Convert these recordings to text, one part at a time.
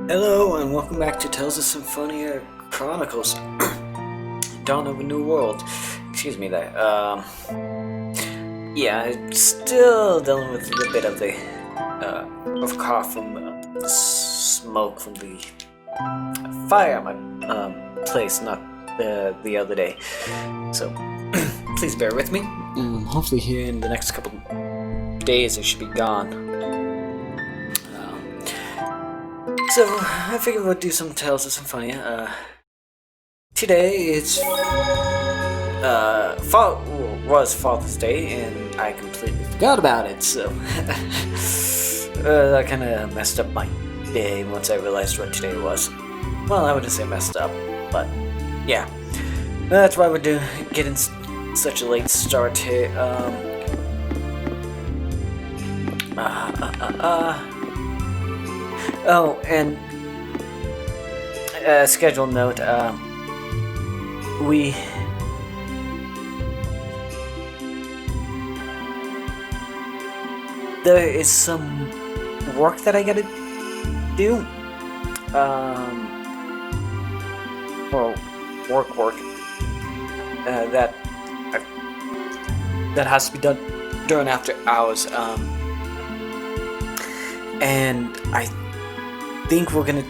Hello and welcome back to Tales of Symphonia Chronicles. Dawn of a New World. Excuse me there. Yeah, I'm still dealing with a little bit of the of cough from the smoke from the fire at my place, not the other day. So please bear with me. Hopefully here in the next couple days it should be gone. So, I figured we'll do some Tales of Symphonia. Today it's was Father's Day, and I completely forgot about it, so that kind of messed up my day once I realized what today was. Well, I wouldn't say messed up, but yeah. That's why we're getting such a late start here. Oh, and schedule note, there is some work that I gotta do, well, work, that has to be done during after hours, and I think we're gonna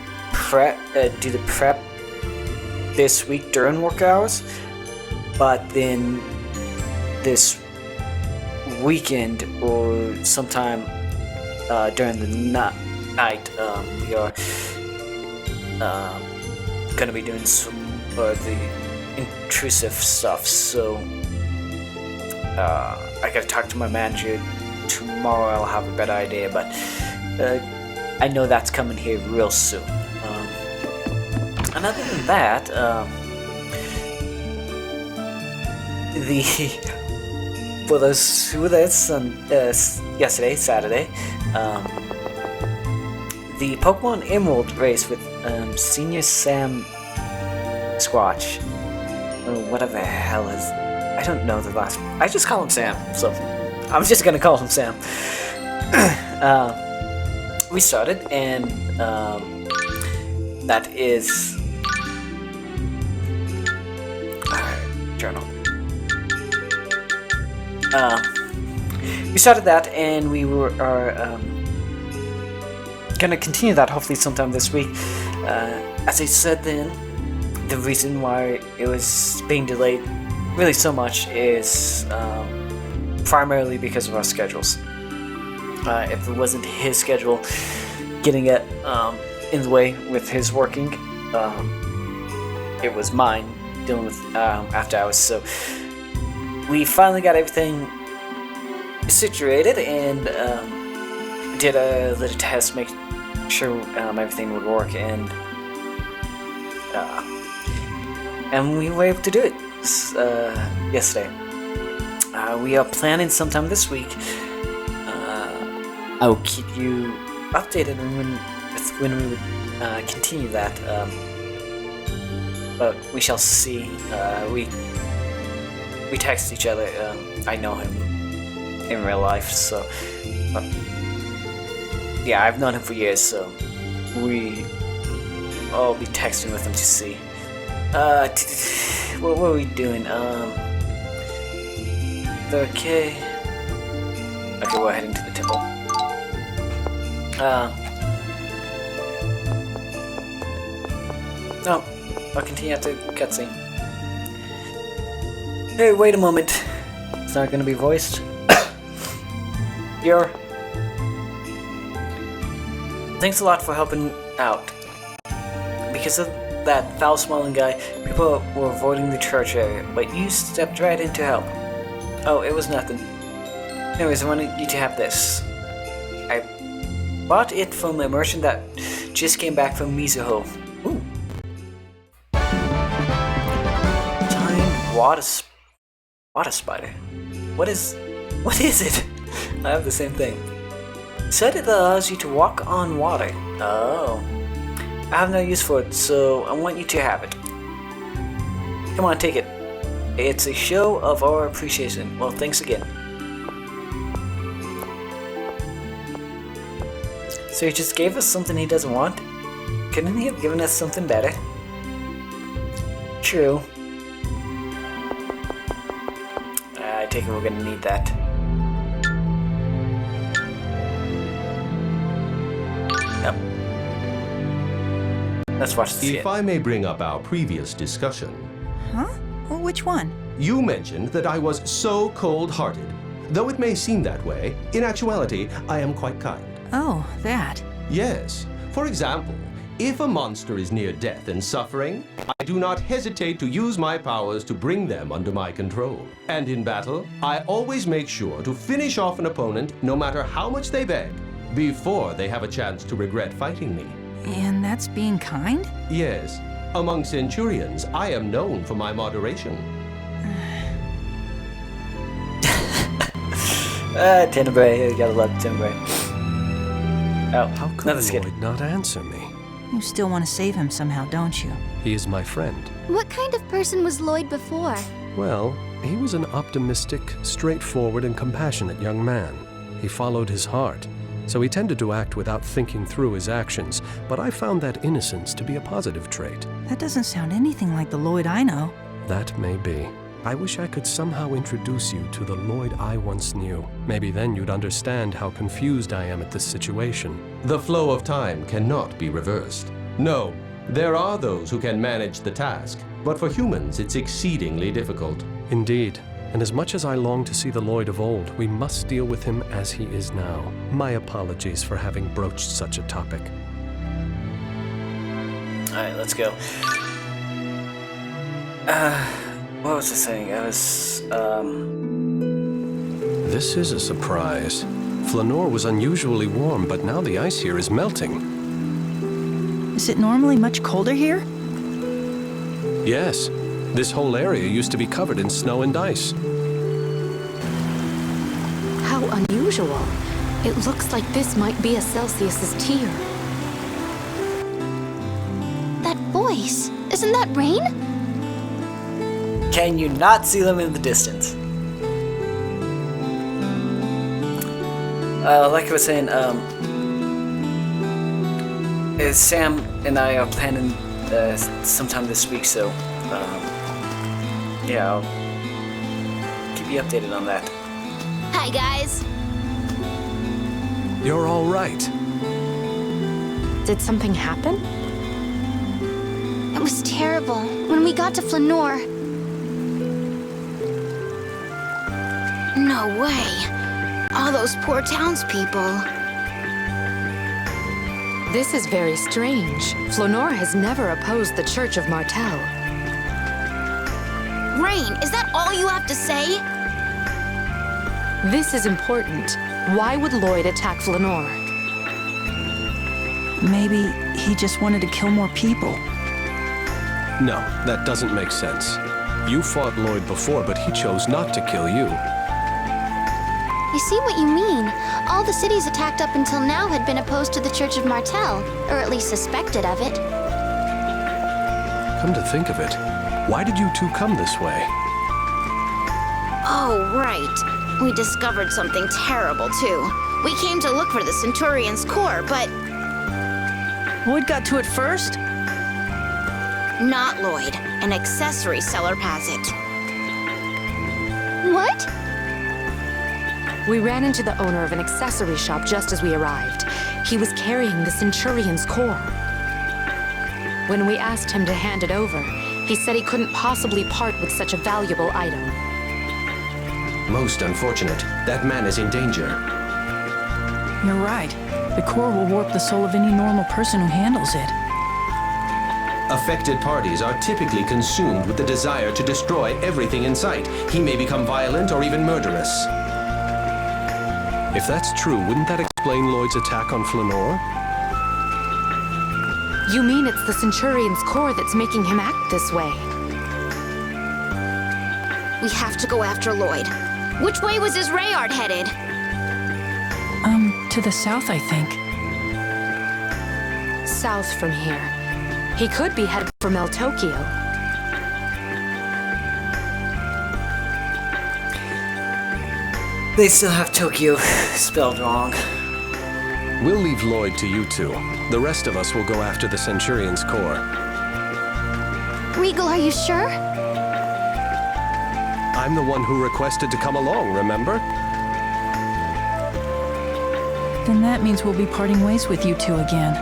do the prep this week during work hours, but then this weekend or sometime during the night we are gonna be doing some the intrusive stuff. So I gotta talk to my manager tomorrow. I'll have a better idea, but I know that's coming here real soon. And other than that, for those who were there yesterday, Saturday, the Pokemon Emerald race with Senior Sam Squatch, whatever the hell is, I don't know the last. I just call him Sam, so I'm just gonna call him Sam. We started, and that is journal. We started that, and we are gonna continue that hopefully sometime this week. As I said then, the reason why it was being delayed really so much is primarily because of our schedules. If it wasn't his schedule getting it in the way with his working, it was mine dealing with after hours. So we finally got everything situated and did a little test, make sure everything would work, and we were able to do it yesterday. We are planning sometime this week. I will keep you updated when we would continue that, but we shall see. We text each other. I know him in real life, so yeah, I've known him for years, so I'll be texting with him to see. What were we doing? Okay, we're heading to the temple. No, I'll continue at the cutscene. Hey, wait a moment. It's not gonna be voiced. Thanks a lot for helping out. Because of that foul-smelling guy, people were avoiding the church area, but you stepped right in to help. Oh, it was nothing. Anyways, I wanted you to have this. I bought it from a merchant that just came back from Mizuho. Ooh. Giant water spider. What is it? I have the same thing. Said it allows you to walk on water. Oh. I have no use for it, so I want you to have it. Come on, take it. It's a show of our appreciation. Well, thanks again. So he just gave us something he doesn't want? couldn't he have given us something better? True. I take it we're gonna need that. Yep. Let's watch the skit. If I may bring up our previous discussion. Huh? Well, which one? You mentioned that I was so cold-hearted. Though it may seem that way, in actuality, I am quite kind. Oh, that. Yes. For example, if a monster is near death and suffering, I do not hesitate to use my powers to bring them under my control. And in battle, I always make sure to finish off an opponent, no matter how much they beg, before they have a chance to regret fighting me. And that's being kind? Yes. Among Centurions, I am known for my moderation. Tenebrae, you gotta love Tenebrae. Oh, How could another skit. Lloyd not answer me? You still want to save him somehow, don't you? He is my friend. What kind of person was Lloyd before? Well, he was an optimistic, straightforward, and compassionate young man. He followed his heart, so he tended to act without thinking through his actions, but I found that innocence to be a positive trait. That doesn't sound anything like the Lloyd I know. That may be. I wish I could somehow introduce you to the Lloyd I once knew. Maybe then you'd understand how confused I am at this situation. The flow of time cannot be reversed. No, there are those who can manage the task, but for humans it's exceedingly difficult. Indeed. And as much as I long to see the Lloyd of old, we must deal with him as he is now. My apologies for having broached such a topic. Alright, let's go. What was I saying? I was, This is a surprise. Flanoir was unusually warm, but now the ice here is melting. Is it normally much colder here? Yes, this whole area used to be covered in snow and ice. How unusual. It looks like this might be a Celsius's tier. That voice, isn't that Rain? can you not see them in the distance? Like I was saying, Sam and I are planning sometime this week, so yeah, I'll keep you updated on that. Hi, guys. You're all right. Did something happen? It was terrible when we got to Flanoir. No way. All those poor townspeople. This is very strange. Flanoir has never opposed the Church of Martel. Rain, is that all you have to say? This is important. Why would Lloyd attack Flanoir? Maybe he just wanted to kill more people. No, that doesn't make sense. You fought Lloyd before, but he chose not to kill you. I see what you mean. All the cities attacked up until now had been opposed to the Church of Martel, or at least suspected of it. Come to think of it, why did you two come this way? Oh, right. We discovered something terrible, too. We came to look for the Centurion's Core, but Lloyd got to it first? not Lloyd. An accessory seller has it. What? We ran into the owner of an accessory shop just as we arrived. He was carrying the Centurion's Core. When we asked him to hand it over, he said he couldn't possibly part with such a valuable item. Most unfortunate. That man is in danger. You're right. The core will warp the soul of any normal person who handles it. Affected parties are typically consumed with the desire to destroy everything in sight. He may become violent or even murderous. If that's true, wouldn't that explain Lloyd's attack on Flanoir? You mean it's the Centurion's Core that's making him act this way? We have to go after Lloyd. Which way was his Rayard headed? To the south, I think. South from here. He could be headed for Meltokyo. They still have Tokyo spelled wrong. We'll leave Lloyd to you two. The rest of us will go after the Centurion's Core. Regal, are you sure? I'm the one who requested to come along, remember? Then that means we'll be parting ways with you two again.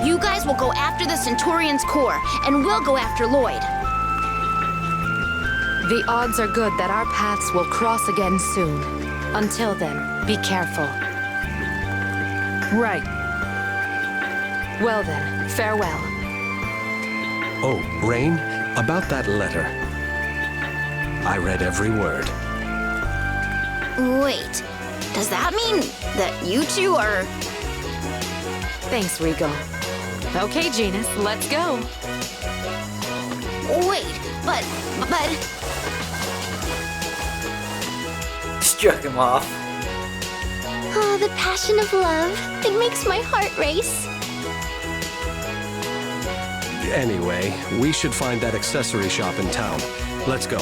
You guys will go after the Centurion's Core, and we'll go after Lloyd. The odds are good that our paths will cross again soon. Until then, be careful. Right. Well then, farewell. Oh, Rain, about that letter. I read every word. Wait, does that mean that you two are... Thanks, Regal. Okay, Genus, let's go. Wait, but... Struck him off. Oh, the passion of love. It makes my heart race. Anyway, we should find that accessory shop in town. Let's go.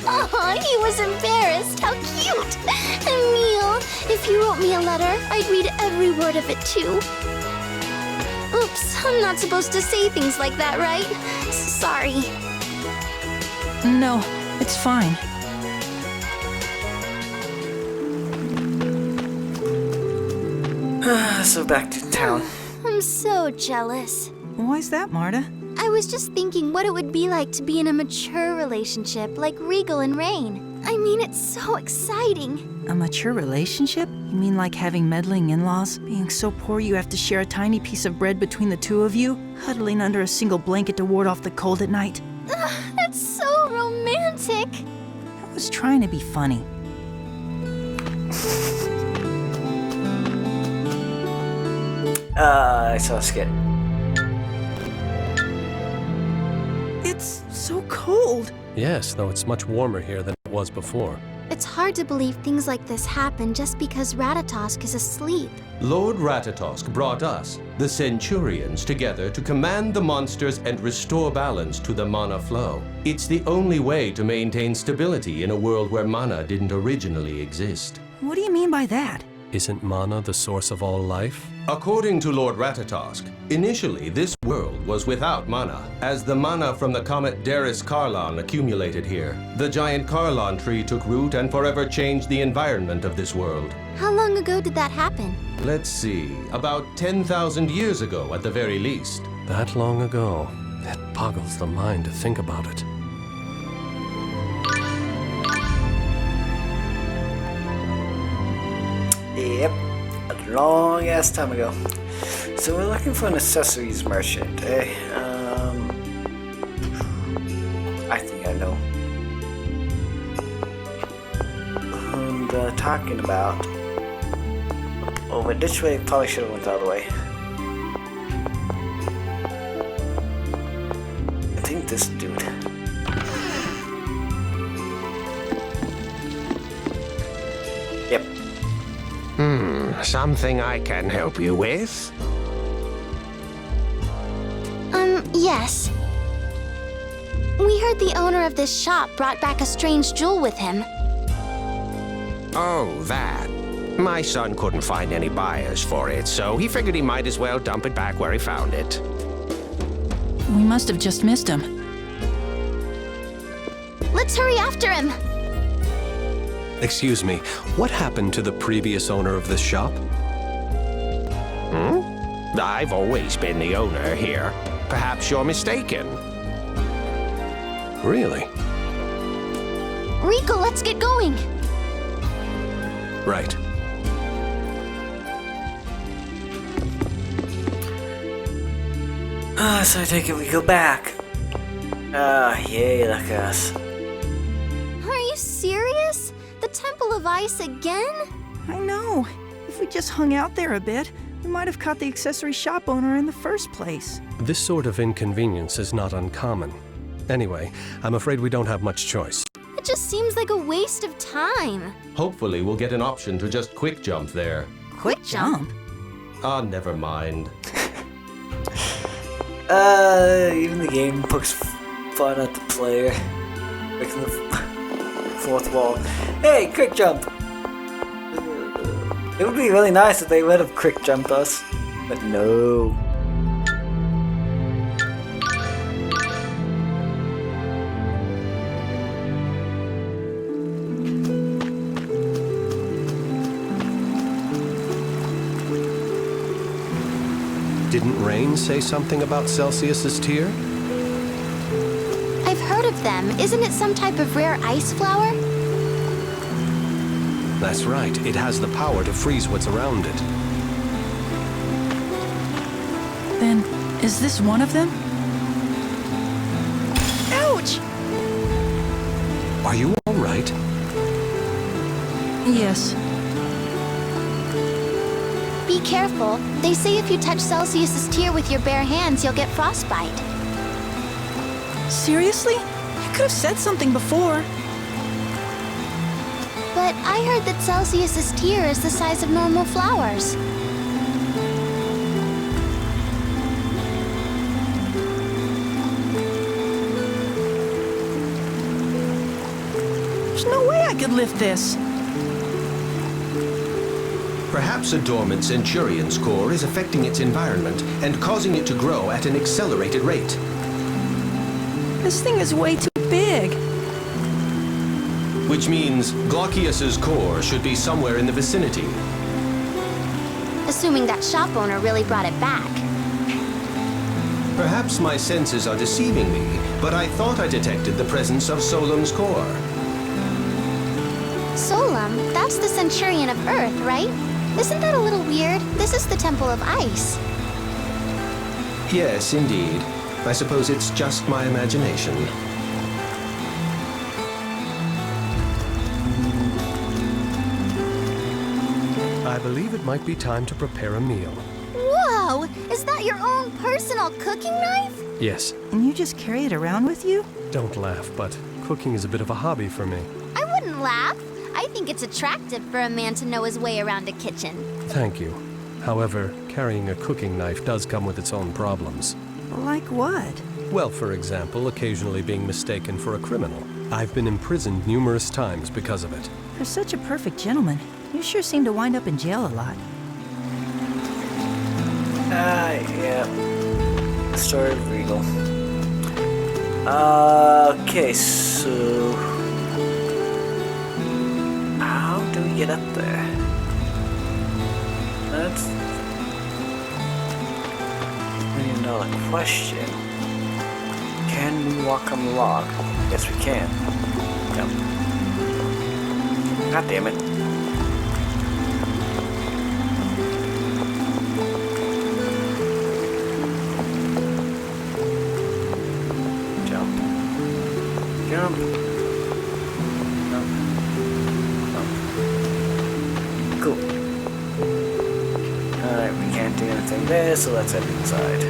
Aw, he was embarrassed. How cute. Emil, if you wrote me a letter, I'd read every word of it too. Oops, I'm not supposed to say things like that, right? Sorry. No, it's fine. So back to town. I'm so jealous. Why's that, Marta? I was just thinking what it would be like to be in a mature relationship like Regal and Rain. I mean, it's so exciting. A mature relationship? You mean like having meddling in-laws? Being so poor you have to share a tiny piece of bread between the two of you? Huddling under a single blanket to ward off the cold at night? Ugh, that's so romantic. I was trying to be funny. I saw a skit. It's so cold. Yes, though it's much warmer here than it was before. It's hard to believe things like this happen just because Ratatosk is asleep. Lord Ratatosk brought us, the Centurions, together to command the monsters and restore balance to the mana flow. It's the only way to maintain stability in a world where mana didn't originally exist. What do you mean by that? Isn't mana the source of all life? According to Lord Ratatosk, initially this world was without mana, as the mana from the comet Darius Carlon accumulated here. The giant Carlon tree took root and forever changed the environment of this world. How long ago did that happen? Let's see, about 10,000 years ago at the very least. That long ago. It boggles the mind to think about it. Yep, a long ass time ago. So we're looking for an accessories merchant, eh? I think I know. And talking about... Oh, went this way, probably should have went the other way. I think this dude. Yep. Something I can help you with? Yes. We heard the owner of this shop brought back a strange jewel with him. Oh, that. My son couldn't find any buyers for it, so he figured he might as well dump it back where he found it. We must have just missed him. Let's hurry after him. Excuse me, what happened to the previous owner of this shop? I've always been the owner here. Perhaps you're mistaken. Really? Rico, let's get going. Right. So I take it we go back. Yay, look at us. Are you serious? The Temple of Ice again? I know. If we just hung out there a bit, we might have caught the accessory shop owner in the first place. This sort of inconvenience is not uncommon. Anyway, I'm afraid we don't have much choice. It just seems like a waste of time. Hopefully we'll get an option to just quick jump there. Quick jump? Ah, never mind. Even the game pokes fun at the player. Breaking the fourth wall. Hey, quick jump! It would be really nice if they would have quick jumped us, but no. Didn't Rain say something about Celsius's tear? I've heard of them. Isn't it some type of rare ice flower? That's right. It has the power to freeze what's around it. Then, is this one of them? Ouch! Are you all right? Yes. Be careful. They say if you touch Celsius's tear with your bare hands, you'll get frostbite. Seriously? You could have said something before. But I heard that Celsius's tear is the size of normal flowers. There's no way I could lift this. Perhaps a dormant Centurion's Core is affecting its environment and causing it to grow at an accelerated rate. This thing is way too big. Which means Glaucius's core should be somewhere in the vicinity. Assuming that shop owner really brought it back. Perhaps my senses are deceiving me, but I thought I detected the presence of Solemn's core. Solem, that's the Centurion of Earth, right? Isn't that a little weird? This is the Temple of Ice. Yes, indeed. I suppose it's just my imagination. I believe it might be time to prepare a meal. Whoa! Is that your own personal cooking knife? Yes, And you just carry it around with you? don't laugh, but cooking is a bit of a hobby for me. I wouldn't laugh. I think it's attractive for a man to know his way around a kitchen. Thank you. However, carrying a cooking knife does come with its own problems. Like what? Well, for example, occasionally being mistaken for a criminal. I've been imprisoned numerous times because of it. For such a perfect gentleman, you sure seem to wind up in jail a lot. Yeah. Story of Regal. Okay, so... how do we get up there? That's... another question. Can we walk on the log? Yes, we can. Yep. God damn it. Jump. Jump. Jump. Jump. Cool. Alright, we can't do anything there, so let's head inside.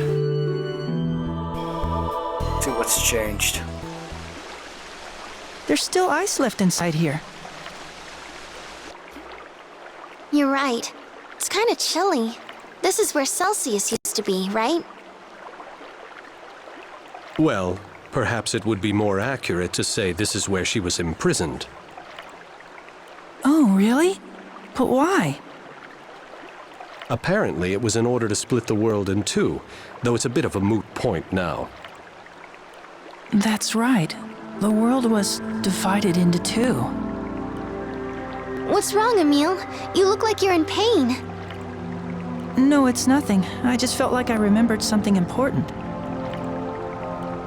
See what's changed. There's still ice left inside here. You're right. It's kind of chilly. This is where Celsius used to be, right? Well, perhaps it would be more accurate to say this is where she was imprisoned. Oh, really? But why? Apparently, it was in order to split the world in two, though it's a bit of a moot point now. That's right. The world was divided into two. What's wrong, Emile? You look like you're in pain. No, it's nothing. I just felt like I remembered something important.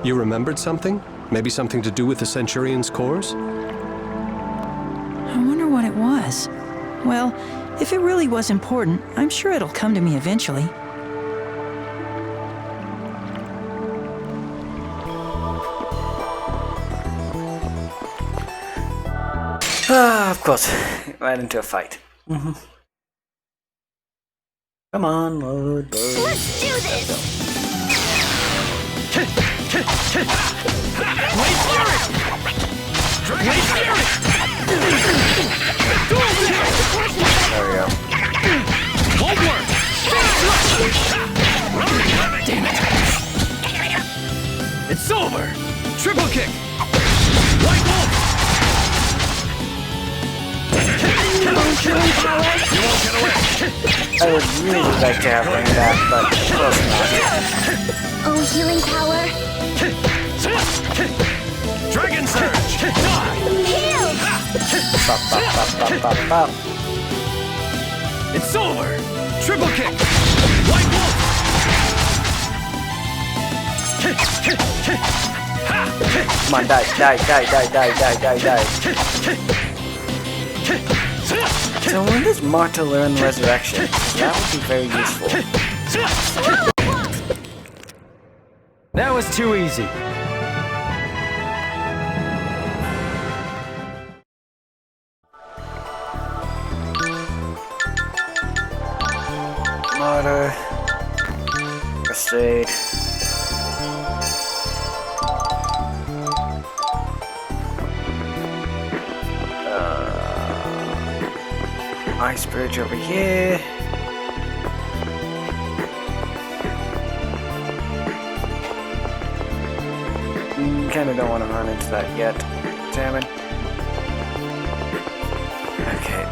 You remembered something? Maybe something to do with the Centurion's cores? I wonder what it was. Well, if it really was important, I'm sure it'll come to me eventually. Of course. Right into a fight. Come on, load. Let's do this! There we go. Damn it! It's over! Triple kick! White healing power. I would really like to have one back, but close enough. Oh, healing power. Dragon Surge! Heal! Bop, bop, bop, bop, bop, bop. It's over! Triple kick! White Wolf! Come on, die, die, die, die, die, die, die, die. So when does Marta learn Resurrection? That would be very useful. That was too easy. Marta. First aid. Ice Bridge over here. Kinda don't want to run into that yet. Damn it. Okay,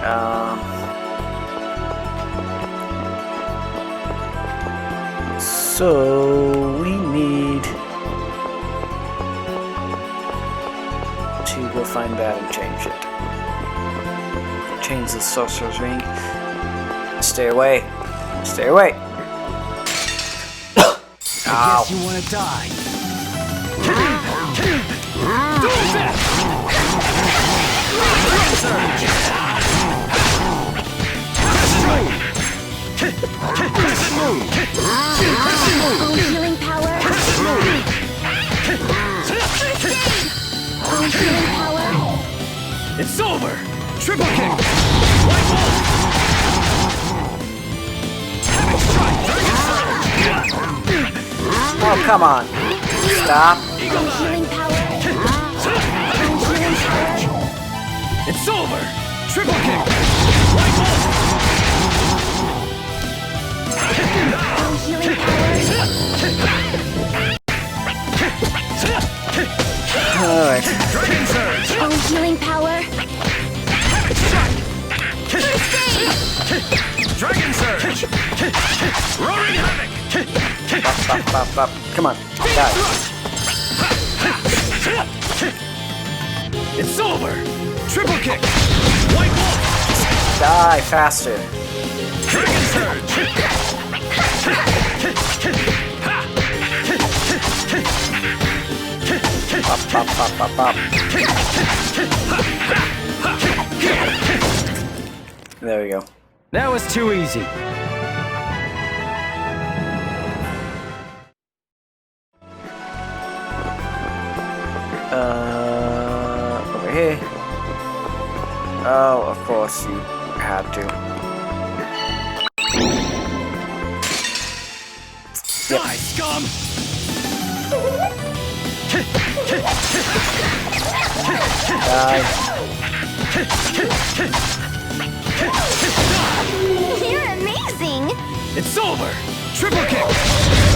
so we need to go find that and change it. Change the sorcerer's ring. Stay away. Stay away. I guess you want to die. Oh, healing power. Oh, healing power. It's over! Triple kick! White Wolf! Heavy strike! Dragon Surge! Oh, come on. Stop. Oh, healing power. Oh, healing power. It's over! Triple kick! White Wolf! Oh, healing power. Alright. Dragon Surge! Oh, healing power. Heavy strike! Dragon Surge! Roaring Havoc! Bop, bop, bop, bop. Come on. Die. It's over! Triple kick! White Wolf! Die faster. Dragon Surge! Bop, bop, bop, bop, bop. There we go. That was too easy. Over here. Oh, of course you had to. Die, scum! Die. You're amazing. It's over! Triple kick!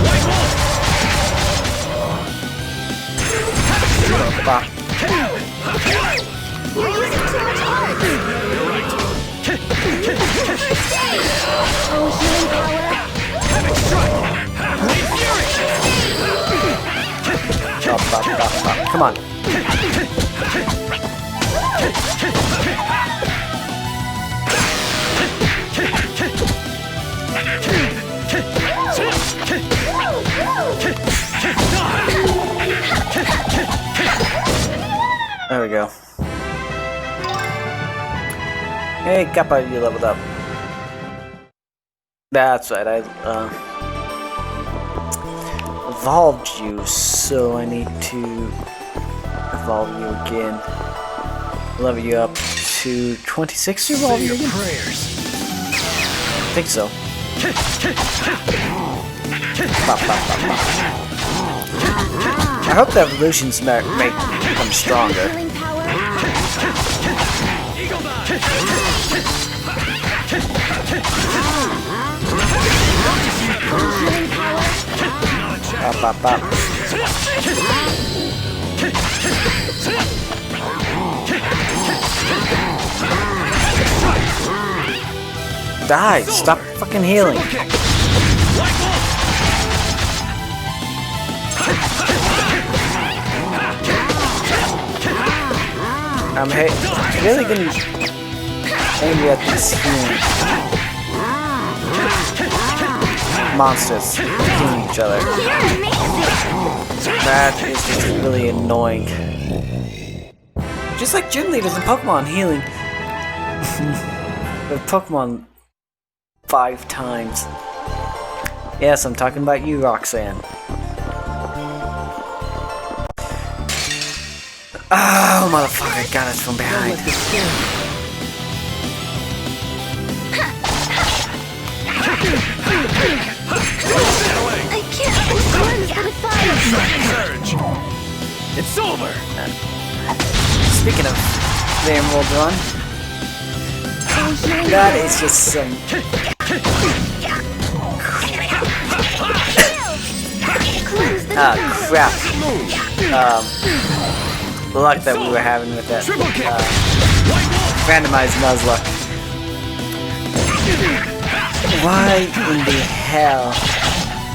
White Wolf! Bop. You're using too much heart. Oh, healing power. Heavy strike! Blade Fury! Bop, bop, bop, bop. Come on. There we go. Hey, Kappa, you leveled up. That's right, I evolved you, so I need to evolve you again. Level you up to 26 to evolve you again? Prayers. I think so. Bop, bop, bop, bop. I hope the evolutions make them stronger. Healing power. Eagle Dive! Healing power. Bop, bop, bop. die. Stop fucking healing. I'm really getting angry at these healing monsters killing each other. That is just really annoying. Just like gym leaders in Pokemon healing the Pokemon 5 times. Yes, I'm talking about you, Roxanne. Oh, motherfucker, got us from behind. I can't cleanse the fire. Surge! It's over! Speaking of the Emerald Run, that is just some crap luck that we were having with that randomized Nuzlocke. Why in the hell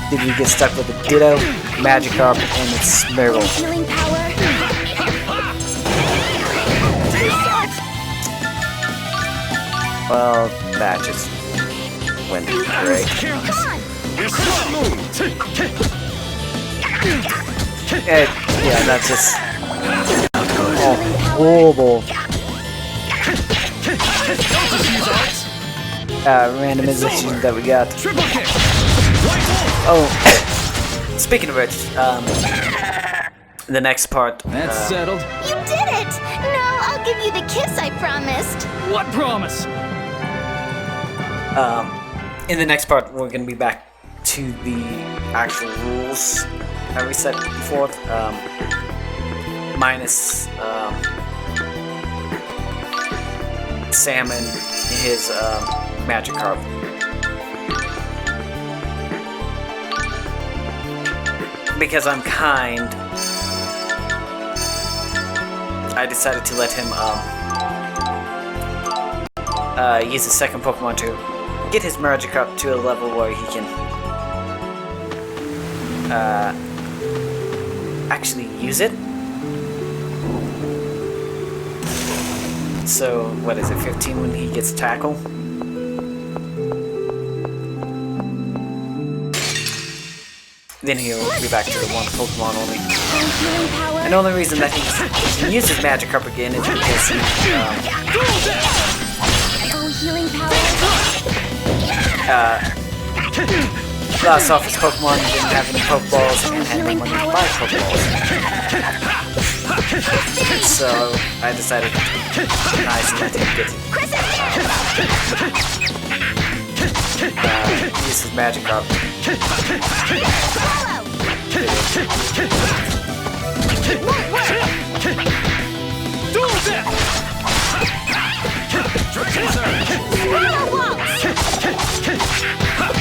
did we get stuck with a Ditto, Magikarp, and its Smeargle? Healing power. Well, that just went great. Yeah, that's just horrible randomization that we got. Oh, speaking of which, the next part. That's settled. You did it! Now I'll give you the kiss I promised. What promise? In the next part, we're gonna be back to the actual rules that we set forth, minus Sam and his Magikarp. Because I'm kind, I decided to let him use his second Pokemon to get his Magikarp to a level where he can actually use it. So, what is it, 15 when he gets Tackle? Then he'll be back to the one Pokemon only. And the only reason that he can use his Magikarp again is because he Healing power. lost off his Pokemon, didn't have any Pokeballs, and had no money to buy Pokeballs. So I decided to nice and let him get use his Magikarp.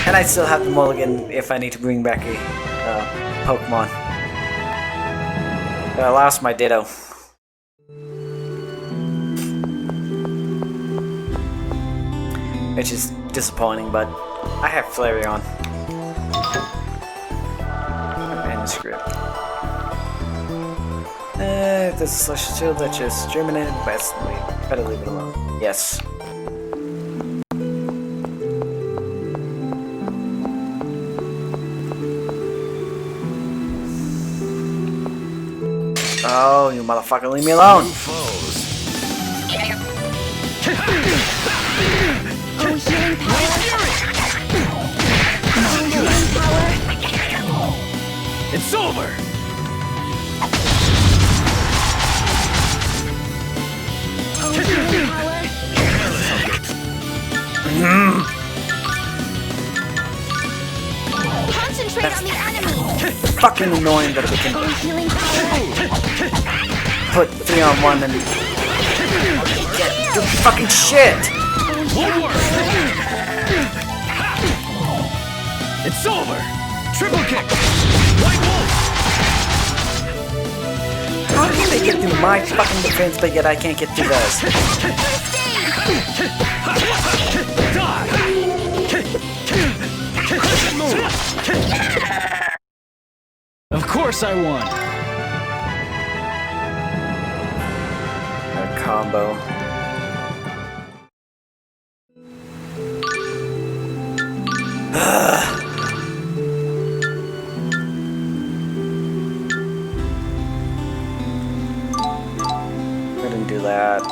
And I still have the mulligan if I need to bring back a Pokemon. But I lost my Ditto. Which is disappointing, but I have Flareon. Manuscript. If there's a special shield that just germinated, better leave it alone. Yes. Oh, you motherfucker, leave me alone! Healing power. It's over! Healing power. Concentrate on the enemy. Fucking annoying that we can Healing power. put 3-on-1 and do fucking shit! One word! It's over! Triple kick! White Wolf! How can they get through my fucking defense, but yet I can't get through theirs? Die! course I won. A combo. Couldn't do that.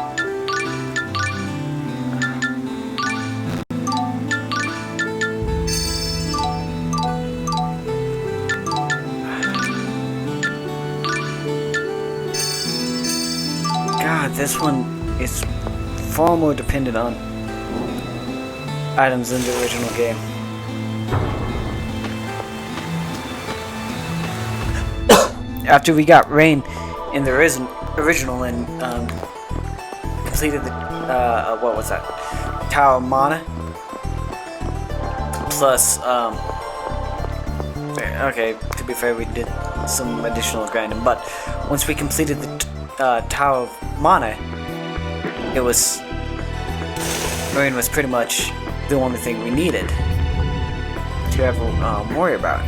God, this one is far more dependent on items in the original game. After we got Rain in the original and completed the what was that? Tower of Mana. Plus, okay, to be fair, we did some additional grinding, but once we completed the Tower of Mana, it was Rain was pretty much the only thing we needed to ever worry about.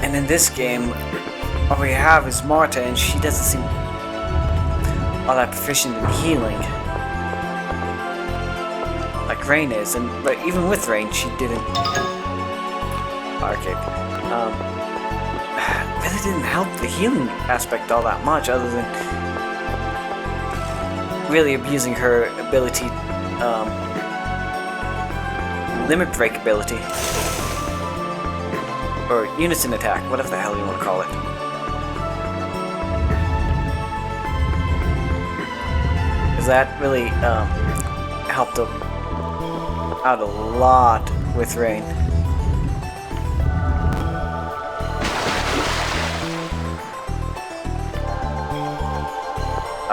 And in this game, all we have is Marta, and she doesn't seem all that proficient in healing like Rain is. But even with Rain, she didn't. Okay. Really didn't help the healing aspect all that much, other than really abusing her ability, limit break ability. Or unison attack, whatever the hell you want to call it. Because that really helped out a lot with Rain.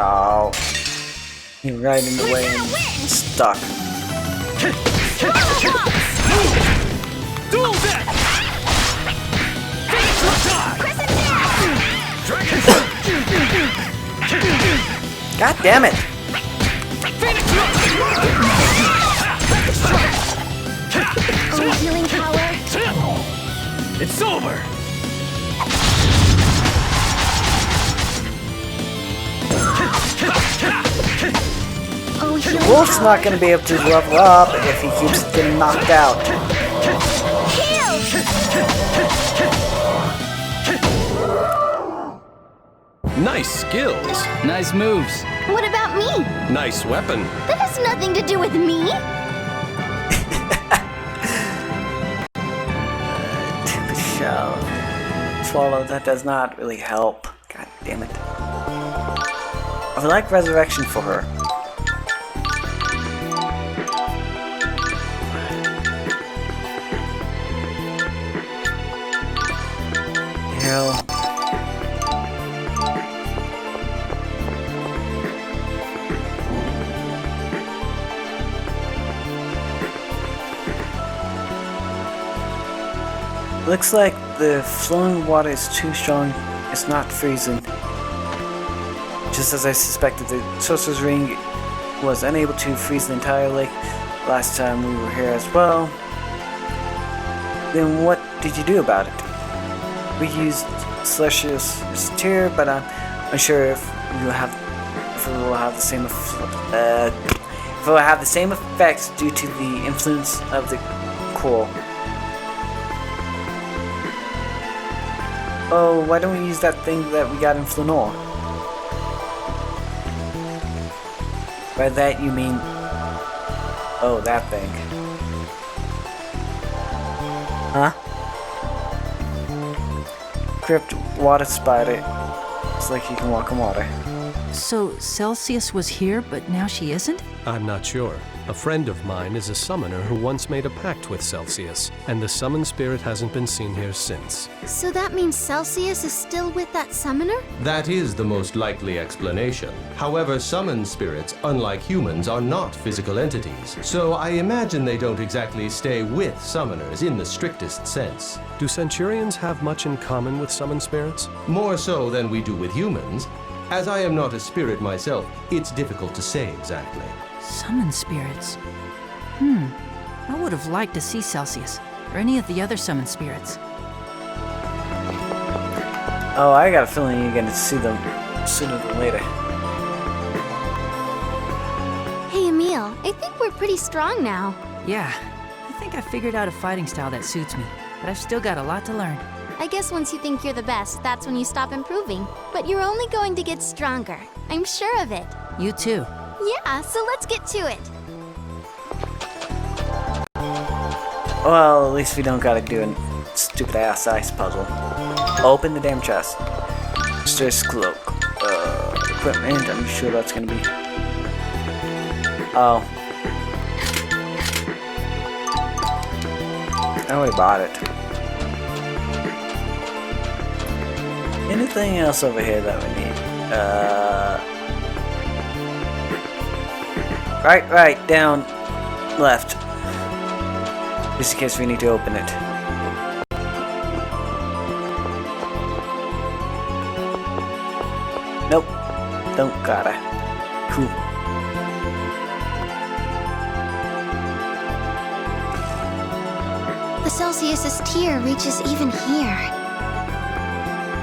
Oh. You're right in the way and stuck. Duel deck! God damn it! Oh, healing power. It's over! Oh, healing Wolf's power. not going to be able to level up if he keeps getting knocked out. Nice skills. Nice moves. What about me? Nice weapon. That has nothing to do with me. Shell. Swallow, that does not really help. God damn it. I would like resurrection for her. Hell. Looks like the flowing water is too strong. It's not freezing. Just as I suspected, the Sorcerer's Ring was unable to freeze the entire lake last time we were here as well. Then what did you do about it? We used Celestial's Tear, but I'm unsure if it will have the same effects due to the influence of the core. Oh, why don't we use that thing that we got in Flanoir? By that you mean... oh, that thing. Huh? Crypt water spider. It's like you can walk on water. So Celsius was here, but now she isn't? I'm not sure. A friend of mine is a summoner who once made a pact with Celsius, and the summoned spirit hasn't been seen here since. So that means Celsius is still with that summoner? That is the most likely explanation. However, summoned spirits, unlike humans, are not physical entities, so I imagine they don't exactly stay with summoners in the strictest sense. Do Centurions have much in common with summoned spirits? More so than we do with humans. As I am not a spirit myself, it's difficult to say exactly. Summon spirits. I would have liked to see Celsius, or any of the other summoned spirits. Oh, I got a feeling you're gonna see them sooner than later. Hey, Emil, I think we're pretty strong now. Yeah, I think I figured out a fighting style that suits me, but I've still got a lot to learn. I guess once you think you're the best, that's when you stop improving. But you're only going to get stronger. I'm sure of it. You too. Yeah, so let's get to it. Well, at least we don't gotta do a stupid ass ice puzzle. Open the damn chest. Stress cloak. Equipment, I'm sure that's gonna be... Oh. I already bought it. Anything else over here that we need? Right, down, left. Just in case we need to open it. Nope, don't gotta. Cool. The Celsius's tear reaches even here.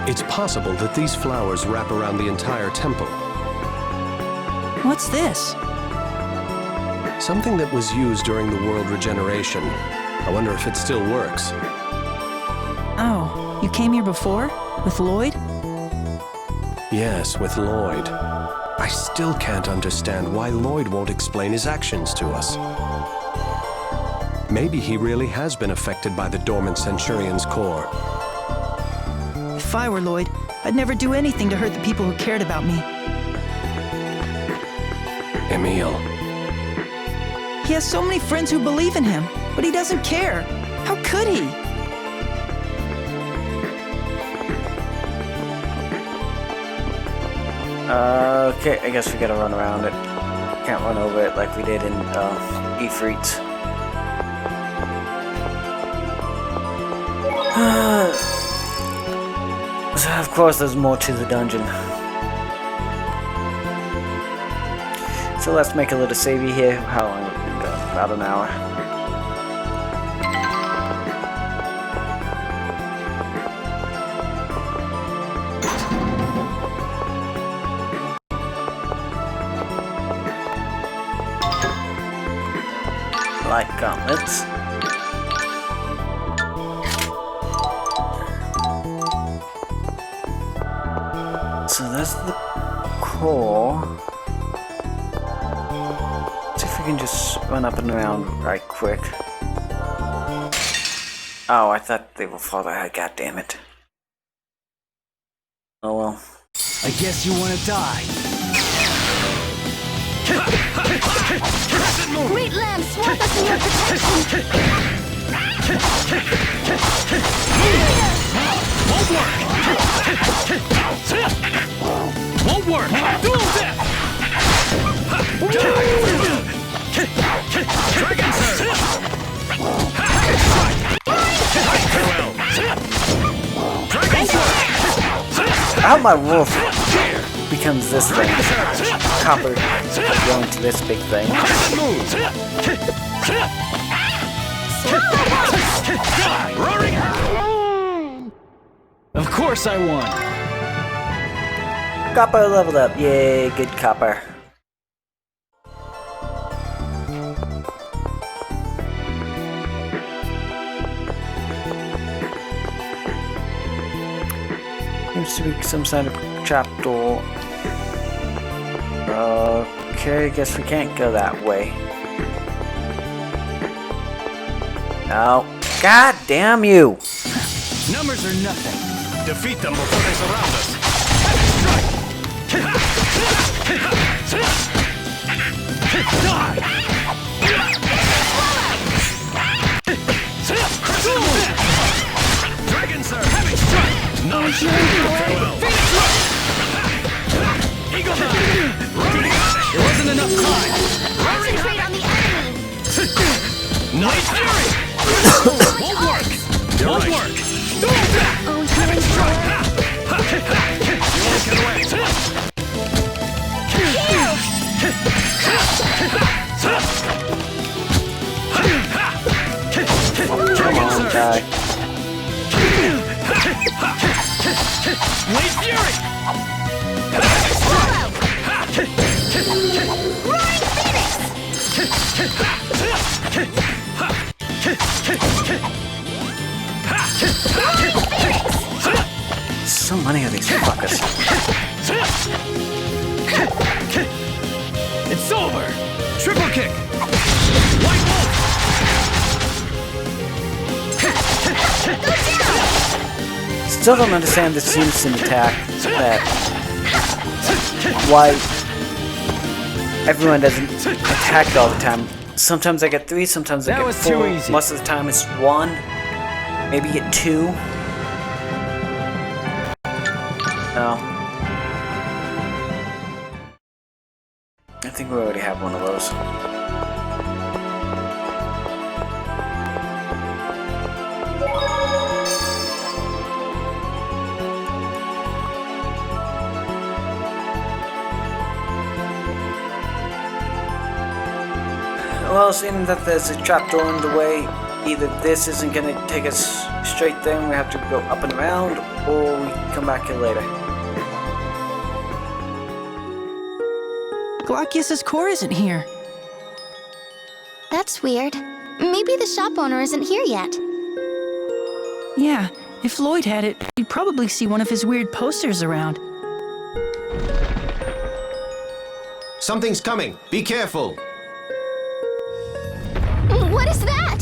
It's possible that these flowers wrap around the entire temple. What's this? Something that was used during the world regeneration. I wonder if it still works. Oh, you came here before? With Lloyd? Yes, with Lloyd. I still can't understand why Lloyd won't explain his actions to us. Maybe he really has been affected by the dormant Centurion's core. If I were Lloyd, I'd never do anything to hurt the people who cared about me. Emil. He has so many friends who believe in him, but he doesn't care. How could he? Okay, I guess we gotta run around it. Can't run over it like we did in Efreets. So of course there's more to the dungeon. So let's make a little savey here. How long have we been going? About an hour. Light gauntlets. So that's the core. Let's see if we can just run up and around right quick. Oh, I thought they were farther ahead, god damn it. Oh well. I guess you want to die. Great Lamb, swamp us in your protection! Won't work! Won't work! Dual death! Dragon Surge! Farewell! Dragon Surge! I hope my wolf becomes this thing. Copper going to this big thing. Of course I won! Copper leveled up. Yay, good copper. Seems to be some kind of trapdoor. Okay, I guess we can't go that way. No. God damn you! Numbers are nothing. Defeat them before they surround us. Strike! Die! Dragon Surge! Heavy strike! No farewell! Eagle Dive! There wasn't enough time! Concentrate on the enemy! Night Fury! Won't work! Won't work! Do that! Oh, healing power! Get away! Blade Fury! Swallow! Roaring Phoenix! So many of these fuckers. It's over! Triple kick! White Wolf! Still don't understand this unison attack. That why everyone doesn't attack it all the time. Sometimes I get 3, sometimes I That get was 4. too easy. Most of the time it's 1. Maybe get 2. No. I think we already have one of those. Well, seeing that there's a trapdoor in the way, either this isn't gonna take us straight there and we have to go up and around, or we come back here later. Glaucius's core isn't here. That's weird. Maybe the shop owner isn't here yet. Yeah, if Lloyd had it, you'd probably see one of his weird posters around. Something's coming. Be careful. What is that?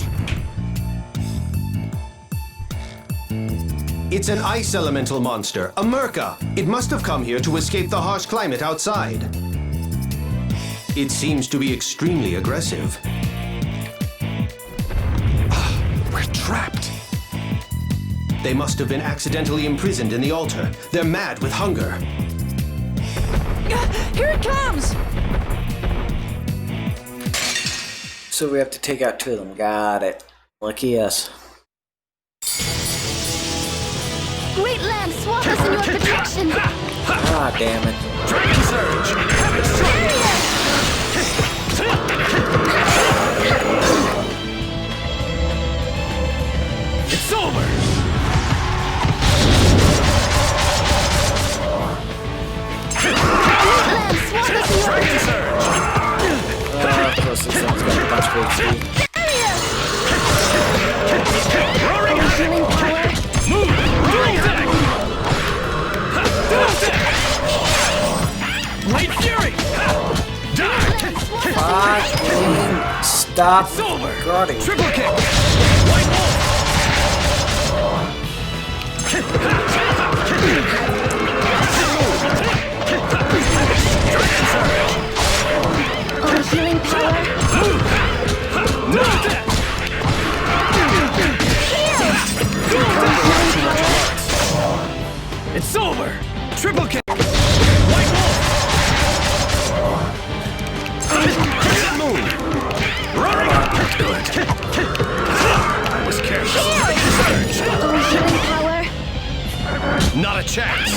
It's an ice elemental monster, a Merca. It must have come here to escape the harsh climate outside. It seems to be extremely aggressive. We're trapped. They must have been accidentally imprisoned in the altar. They're mad with hunger. Here it comes! So we have to take out 2 of them. Got it. Lucky us. Great land swamp us in your protection. Ah, damn it. Dragon Surge! Have it strong! It's over! Great land swamp us in your Dragon Surge! Of course, this one's got a bunch of HP. Roaring healing power. Move! Roaring deck! Dual deck! Blade Fury! Die! Fucking stop It's over! guarding. Triple kick! White Wolf! Dragon Surge! Oh, healing power. No death! It's over! Triple kick! White Wolf! Crescent Moon! Roaring up! Do it! I was careful! Surge! Oh, healing power. Not a chance!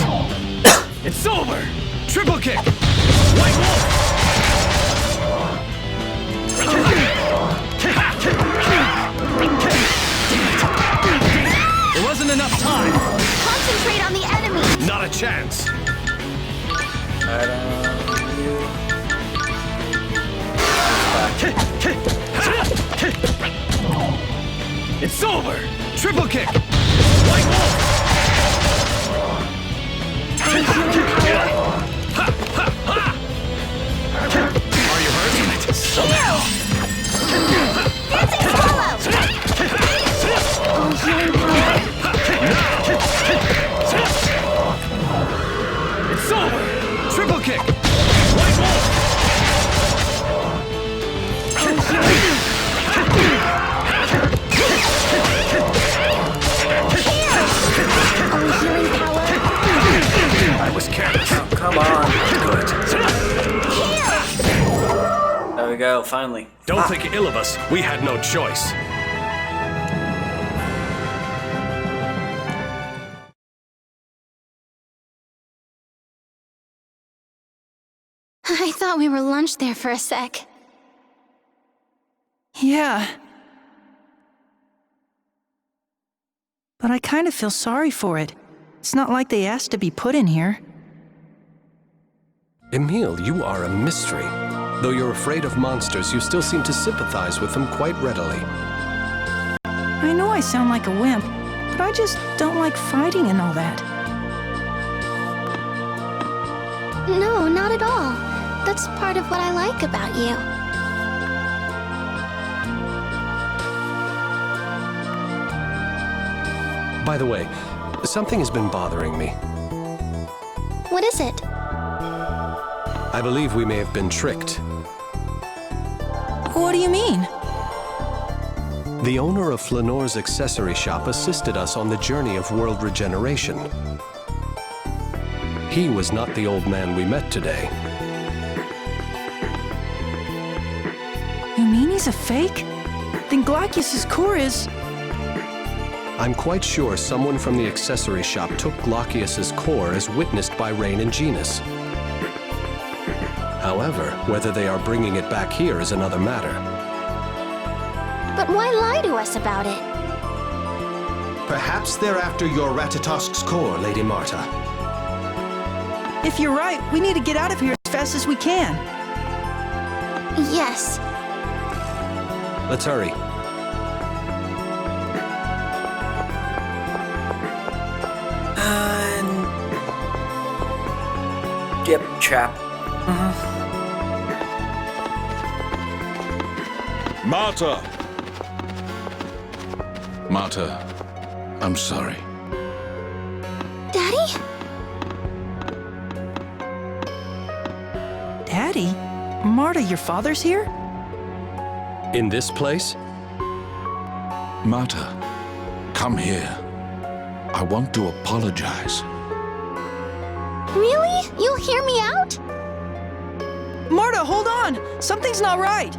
It's over! Triple kick! White Wolf! There wasn't enough time! Concentrate on the enemy. Not a chance! Right on you. It's over! Triple kick! White Wolf! Are you hurt? Damn it! Somehow! Dancing swallow. Oh, healing power. It's over! Triple kick! White Wolf! Oh, healing power. I was careless. Oh, come on. Good. There we go, finally. Don't think ill of us. We had no choice. I thought we were lunch there for a sec. Yeah. But I kind of feel sorry for it. It's not like they asked to be put in here. Emil, you are a mystery. Though you're afraid of monsters, you still seem to sympathize with them quite readily. I know I sound like a wimp, but I just don't like fighting and all that. No, not at all. That's part of what I like about you. By the way, something has been bothering me. What is it? I believe we may have been tricked. What do you mean? The owner of Flanoir's accessory shop assisted us on the journey of world regeneration. He was not the old man we met today. You mean he's a fake? Then Glacius's core is... I'm quite sure someone from the accessory shop took Glacius's core as witnessed by Rain and Genus. However, whether they are bringing it back here is another matter. But why lie to us about it? Perhaps they're after your Ratatosk's core, Lady Marta. If you're right, we need to get out of here as fast as we can. Yes. Let's hurry. Yep, chap. Marta! Marta, I'm sorry. Daddy? Daddy? Marta, your father's here? In this place? Marta, come here. I want to apologize. Really? You'll hear me out? Marta, hold on! Something's not right!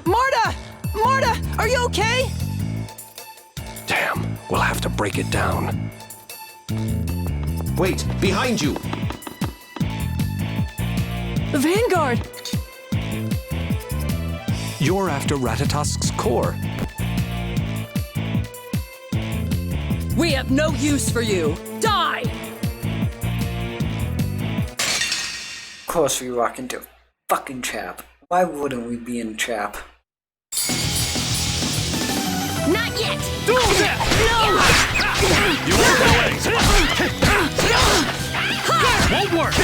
Marta! Marta, are you okay? Damn, we'll have to break it down. Wait, behind you! The Vanguard! You're after Ratatosk's core. We have no use for you! Die! Of course we rock into fucking chap. Why wouldn't we be in chap? Not yet! Do that! You won't go away! Won't work!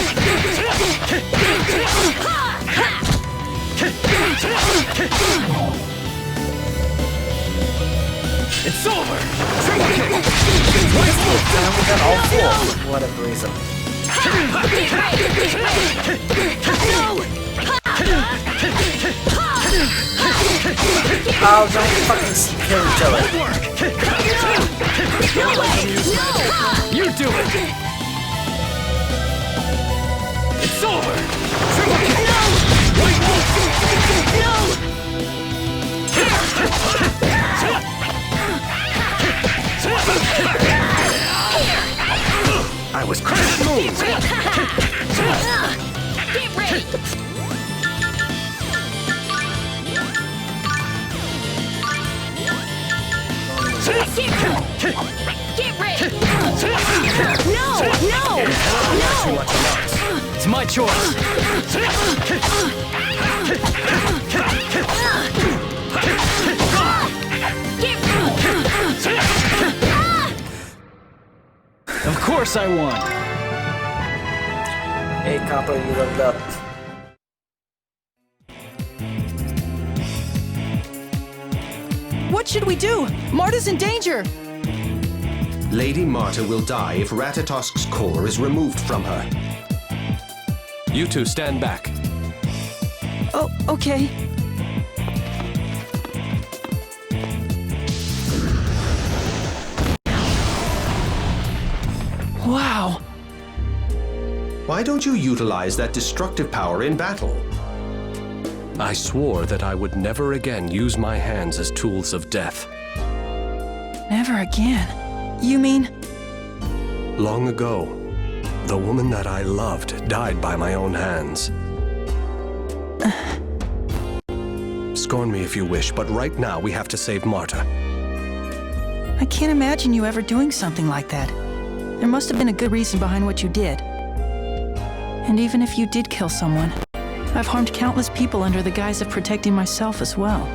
It's over! And we got all four for whatever reason. Oh, don't fucking kill each other. You do it! It's over! I was crazy moves! Get ready! Get ready! No! No! It's my choice! Of course I won! Hey, Copper, you leveled up. What should we do? Marta's in danger! Lady Marta will die if Ratatosk's core is removed from her. You two stand back. Oh, okay. Wow. Why don't you utilize that destructive power in battle? I swore that I would never again use my hands as tools of death. Never again. You mean? Long ago, the woman that I loved died by my own hands. Scorn me if you wish, but right now we have to save Marta. I can't imagine you ever doing something like that. There must have been a good reason behind what you did. And even if you did kill someone, I've harmed countless people under the guise of protecting myself as well.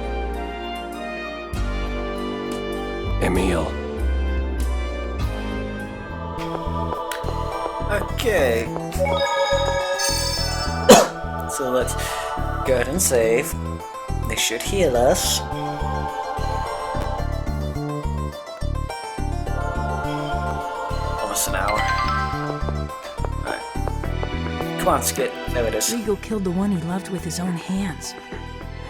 Emil. Okay. So let's go ahead and save. They should heal us. Almost an hour. Alright. Come on, Skit. There it is. Regal killed the one he loved with his own hands.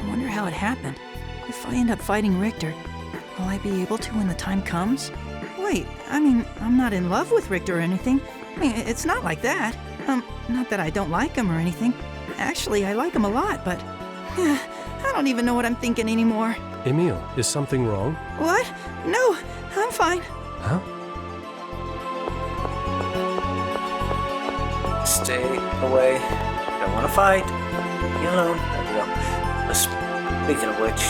I wonder how it happened. If I end up fighting Richter, will I be able to when the time comes? Wait, I mean, I'm not in love with Richter or anything. I mean, it's not like that. Not that I don't like him or anything. Actually, I like him a lot, but I don't even know what I'm thinking anymore. Emil, is something wrong? What? No, I'm fine. Huh? Stay away. Don't want to fight. Leave me alone. There we go. Speaking of which,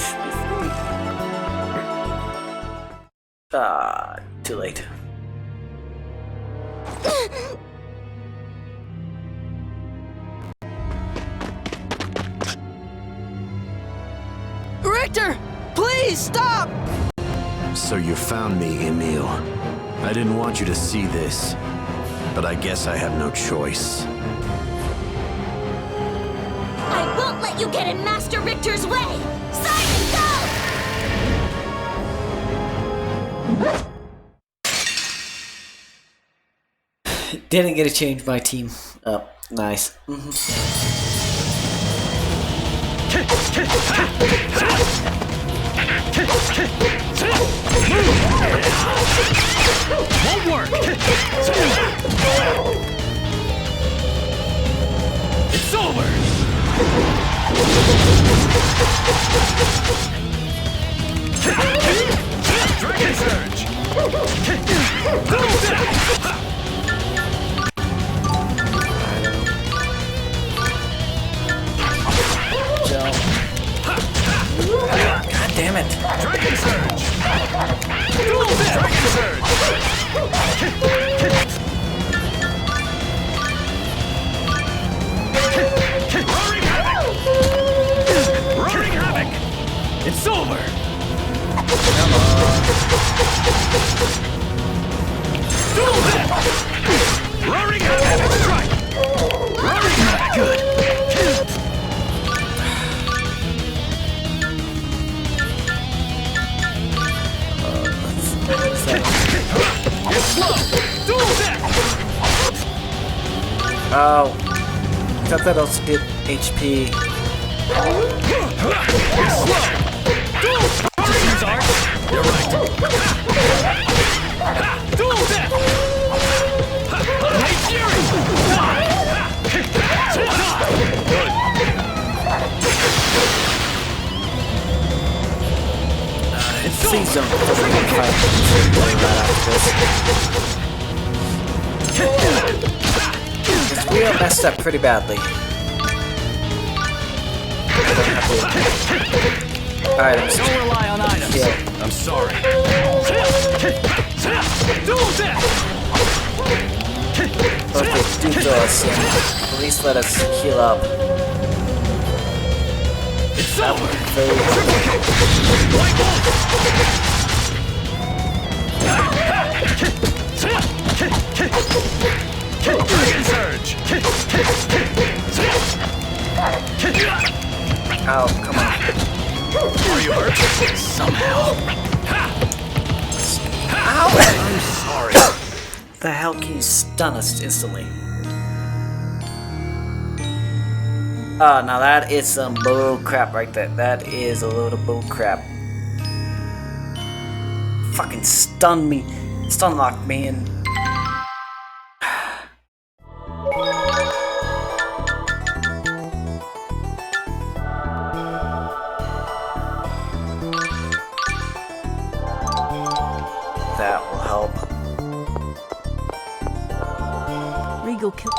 too late. Richter! Please stop! So you found me, Emil. I didn't want you to see this, but I guess I have no choice. I won't let you get in Master Richter's way! Simon, go! Didn't get to change my team up. Nice. Won't work! It's over! Dragon Surge! God damn it. Dragon Surge! Dragon Surge! Roaring Havoc! Roaring Havoc! It's over! Come on. Duel Death! Roaring Havoc strike! Roaring Havoc! Good! You're slow! Duel Death! Oh. I thought that also did HP. You're slow! Duel! Use art! You're right! Duel Death! Light Fury! Good! It's Season. We are messed up pretty badly. Items. Don't rely on items. Yeah. I'm sorry. Duel Death! Okay, do to us. At least let us heal up. It's That over! would be very White Wolf! Dragon Surge! Ow, come on. Are you hurt? Somehow. Ow! I'm sorry. The hell can you stun us instantly? Now that is some bull crap right there. That is a load of bull crap. Fucking stun me. Stun locked me and... That will help. Regal killed.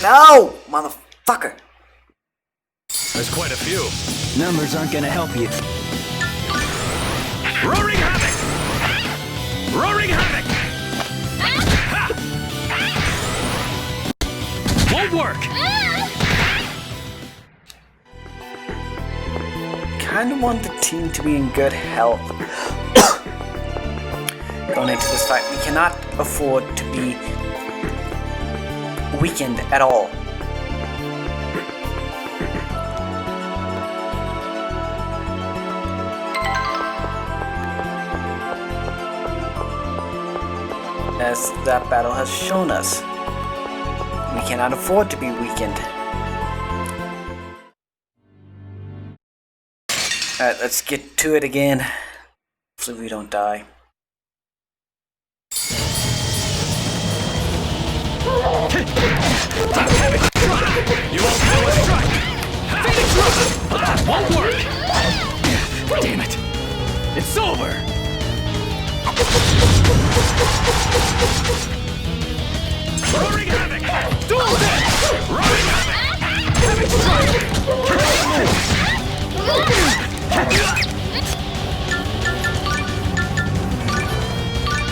No! Motherfucker! There's quite a few. Numbers aren't gonna help you. Roaring Havoc! Roaring Havoc! Ha! Won't work! Kinda want the team to be in good health. Going into this fight, we cannot afford to be weakened at all. As that battle has shown us, we cannot afford to be weakened. Alright, let's get to it again. Hopefully we don't die. You won't know a strike! Phoenix Run! Won't work! Damn it! It's over! Roaring Havoc! Dual Death! Roaring Havoc! Havoc Strike!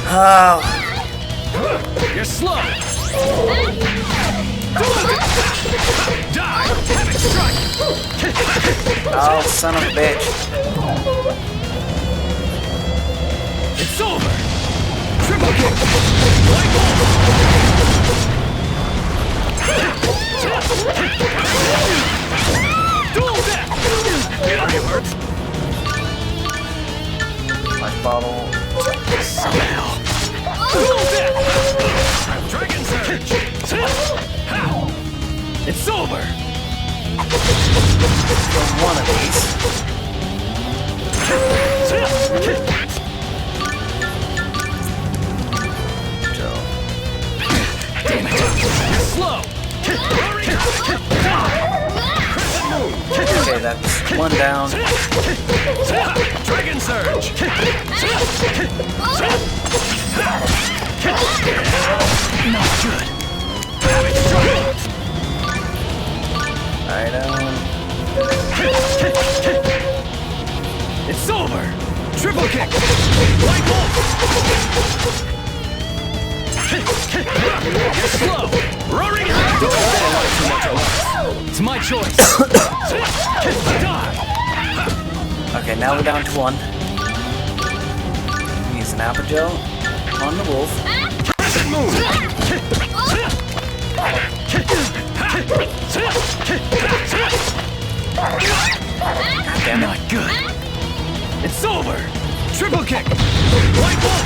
Oh. You're slow! Die! Havoc Strike! Oh, son of a bitch. It's over! Triple kick! White ball! Dual death! Are you hurt? Life bottle. Somehow. Dual death! Dragon Surge! It's over! One of these. Damn it! You're slow! Okay, that's one down. Dragon Surge! Not good. Alright, It's over! Triple kick! White bolt! You're slow! Roaring Havoc! It's my choice! Die! okay, now we're down to one. Use an apple gel on the wolf. Crescent Moon! Damn it. Not good! It's over! Triple kick! White bolt!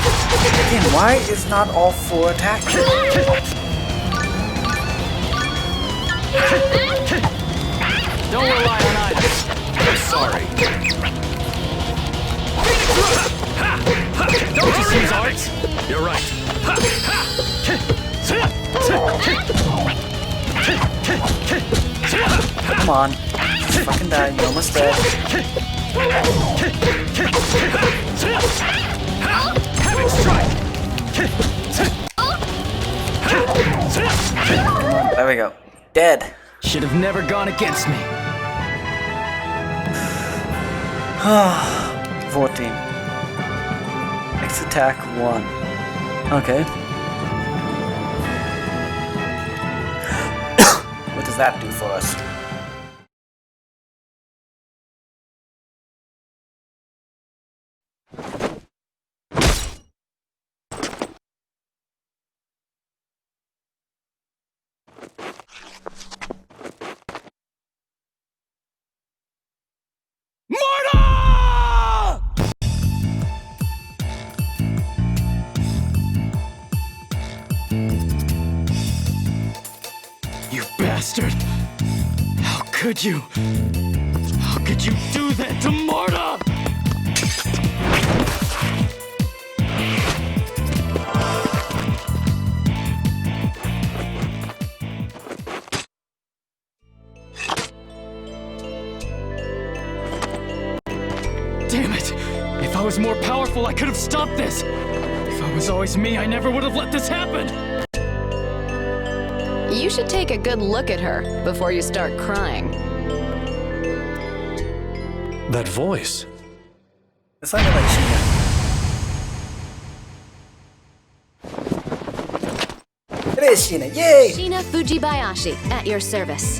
Again, why is not all four attacking? Don't rely on either. I'm sorry. Don't you see arts? You're right. Come on. Fucking die, you're almost dead. Havoc Strike! There we go. Dead. Should have never gone against me. 14. X attack 1. Okay. What does that do for us? You bastard! How could you? How could you do that to Marta? Damn it! If I was more powerful, I could have stopped this! If I was always me, I never would have let this happen! You should take a good look at her before you start crying. That voice. It sounded like Sheena. It is Sheena, yay! Sheena Fujibayashi, at your service.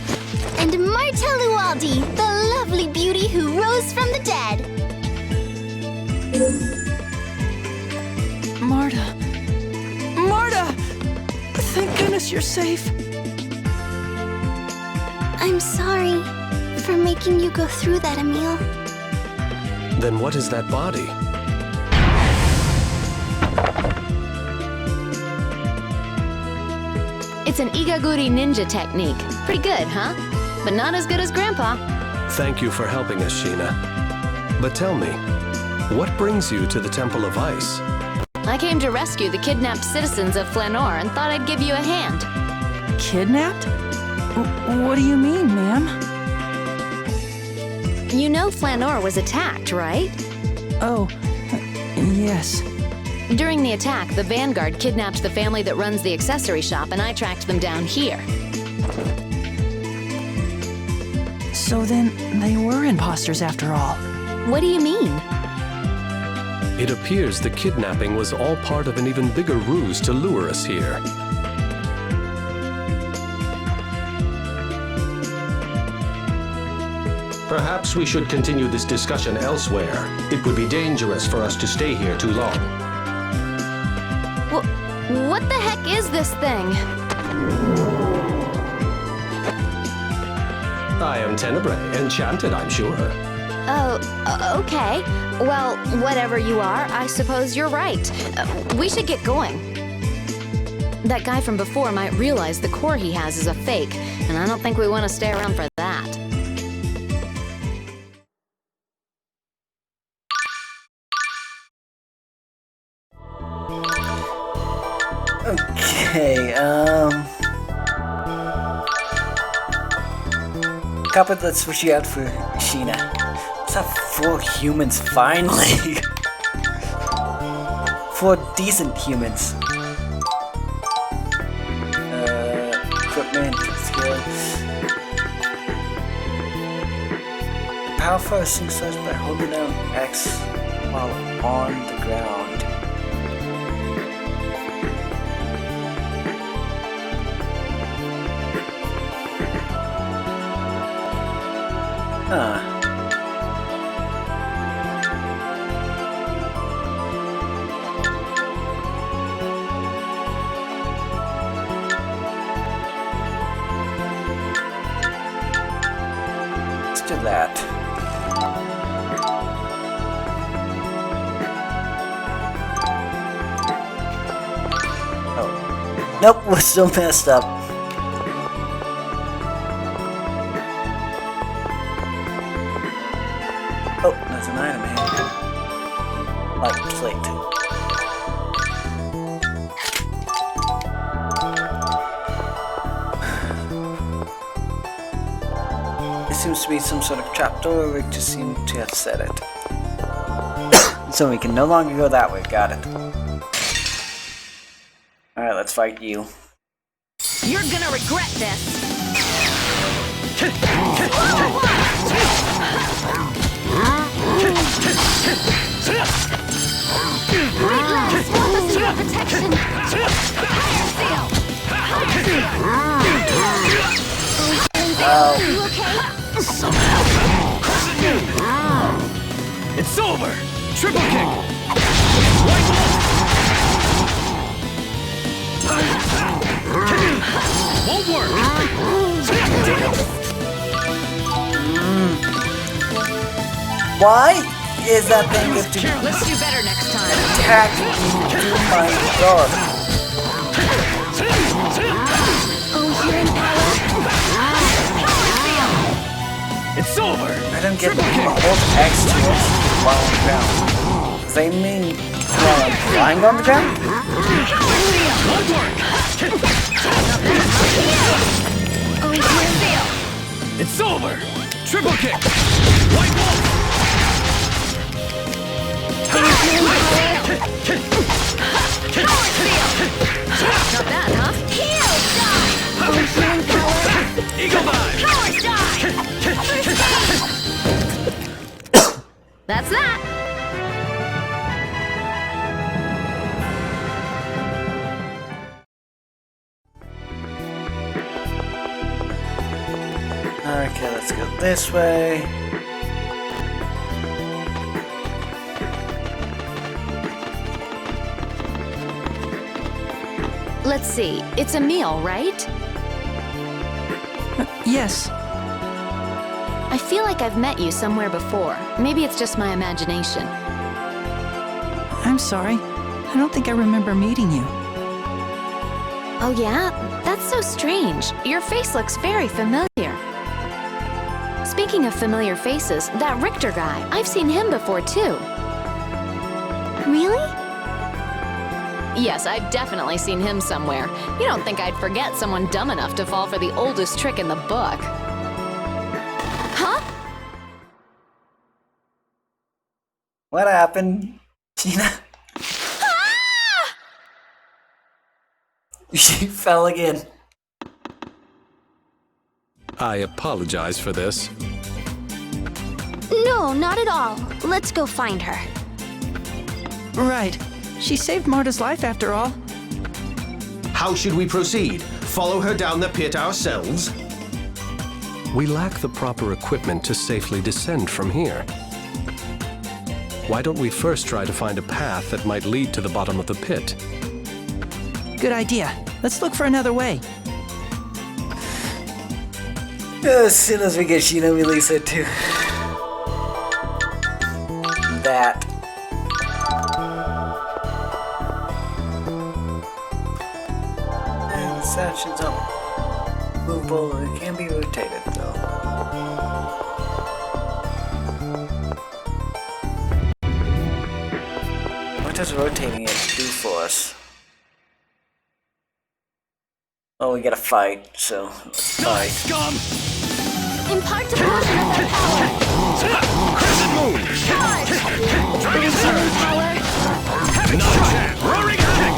And Marta Lualdi, the lovely beauty who rose from the dead. Marta. Marta! Thank goodness you're safe. I'm sorry for making you go through that, Emil. Then what is that body? It's an Igaguri ninja technique. Pretty good, huh? But not as good as Grandpa. Thank you for helping us, Sheena. But tell me, what brings you to the Temple of Ice? I came to rescue the kidnapped citizens of Flanoir and thought I'd give you a hand. Kidnapped? What do you mean, ma'am? You know Flanoir was attacked, right? Oh, yes. During the attack, the Vanguard kidnapped the family that runs the accessory shop, and I tracked them down here. So then, they were imposters after all. What do you mean? It appears the kidnapping was all part of an even bigger ruse to lure us here. Perhaps we should continue this discussion elsewhere. It would be dangerous for us to stay here too long. What the heck is this thing? I am Tenebrae, enchanted, I'm sure. Oh, okay. Well, whatever you are, I suppose you're right. We should get going. That guy from before might realize the core he has is a fake, and I don't think we want to stay around for that. Okay, Copper, let's switch you out for Sheena. Let's have 4 humans, finally! 4 decent humans. Equipment, skill. Power for a single slash by holding down X while on the ground. Huh. Let's do that. Oh. Nope, we're still messed up. Oh, there's an item here. Like plate. It seems to be some sort of trapdoor. Rick just seemed to have set it. So we can no longer go that way. Got it. Alright, let's fight you. You're gonna regret this. Protection. You okay? Somehow. It's over. Triple kick. Won't work. Why is that thing good to Let's do better next time. attack me? Oh my god. Oh, hearing power. It's over. I don't get the hold X to it while on the ground. Does that mean while I'm flying on the ground? Won't work. Oh, hearing It's over. Triple kick. White wolf. Not bad, huh? Heal, die! That's that. Okay, let's go this way. Let's see. It's Emil, right? Yes. I feel like I've met you somewhere before. Maybe it's just my imagination. I'm sorry. I don't think I remember meeting you. Oh yeah? That's so strange. Your face looks very familiar. Speaking of familiar faces, that Richter guy, I've seen him before too. Really? Yes, I've definitely seen him somewhere. You don't think I'd forget someone dumb enough to fall for the oldest trick in the book. Huh? What happened, Gina? She fell again. I apologize for this. No, not at all. Let's go find her. Right. She saved Marta's life after all. How should we proceed? Follow her down the pit ourselves? We lack the proper equipment to safely descend from here. Why don't we first try to find a path that might lead to the bottom of the pit? Good idea. Let's look for another way. As soon as we get Sheena, we release it too. That. And the section's up. Movable, it can be rotated though. What does rotating it do for us? Oh, we gotta fight, so let's fight. Scum! Impart a portion of their power. Crescent Moon! Charge! Dragon Surge! Power. Have it shot! Roaring Havoc!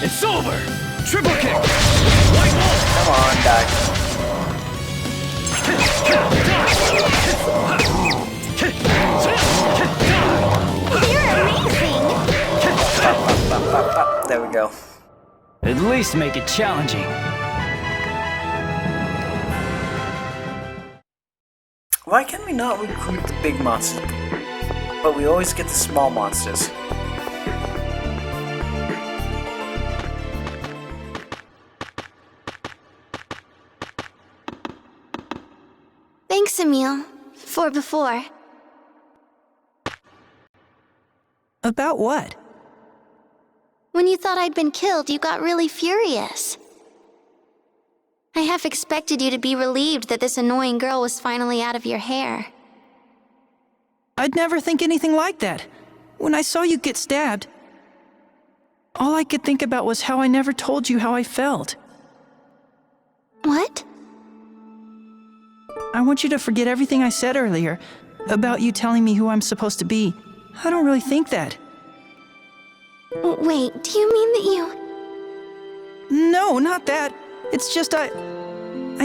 It's over! Triple kick! White Wolf! Come on, die. You're amazing! There we go. At least make it challenging. Why can we not recruit the big monsters, but we always get the small monsters? Thanks, Emil, for before. About what? When you thought I'd been killed, you got really furious. I half expected you to be relieved that this annoying girl was finally out of your hair. I'd never think anything like that. When I saw you get stabbed, all I could think about was how I never told you how I felt. What? I want you to forget everything I said earlier about you telling me who I'm supposed to be. I don't really think that. Wait, do you mean that you... No, not that. It's just I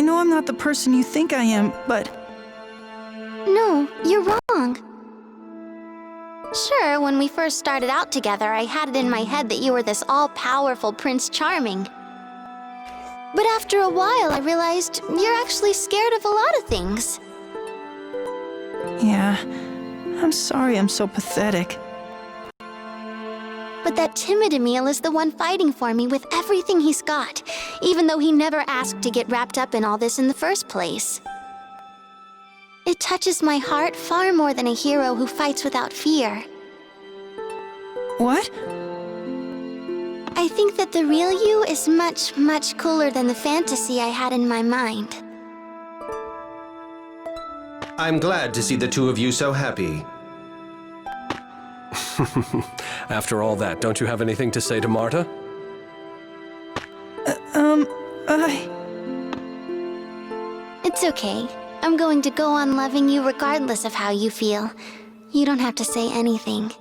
know I'm not the person you think I am, but... No, you're wrong. Sure, when we first started out together, I had it in my head that you were this all-powerful Prince Charming. But after a while, I realized you're actually scared of a lot of things. Yeah, I'm sorry I'm so pathetic. But that timid Emil is the one fighting for me with everything he's got, even though he never asked to get wrapped up in all this in the first place. It touches my heart far more than a hero who fights without fear. What? I think that the real you is much, much cooler than the fantasy I had in my mind. I'm glad to see the two of you so happy. After all that, don't you have anything to say to Marta? It's okay. I'm going to go on loving you regardless of how you feel. You don't have to say anything.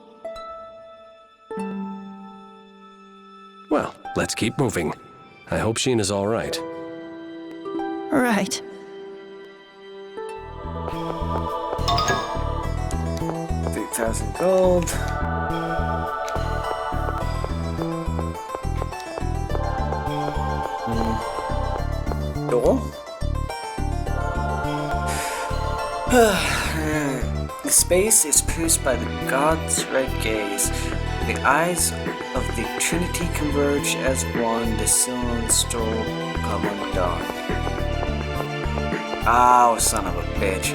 Well, let's keep moving. I hope Sheena's all right. Right. $3,000 gold. Door. The space is pierced by the god's red gaze. The eyes of the Trinity converge as one. The Silent Storm come undone. Oh, son of a bitch.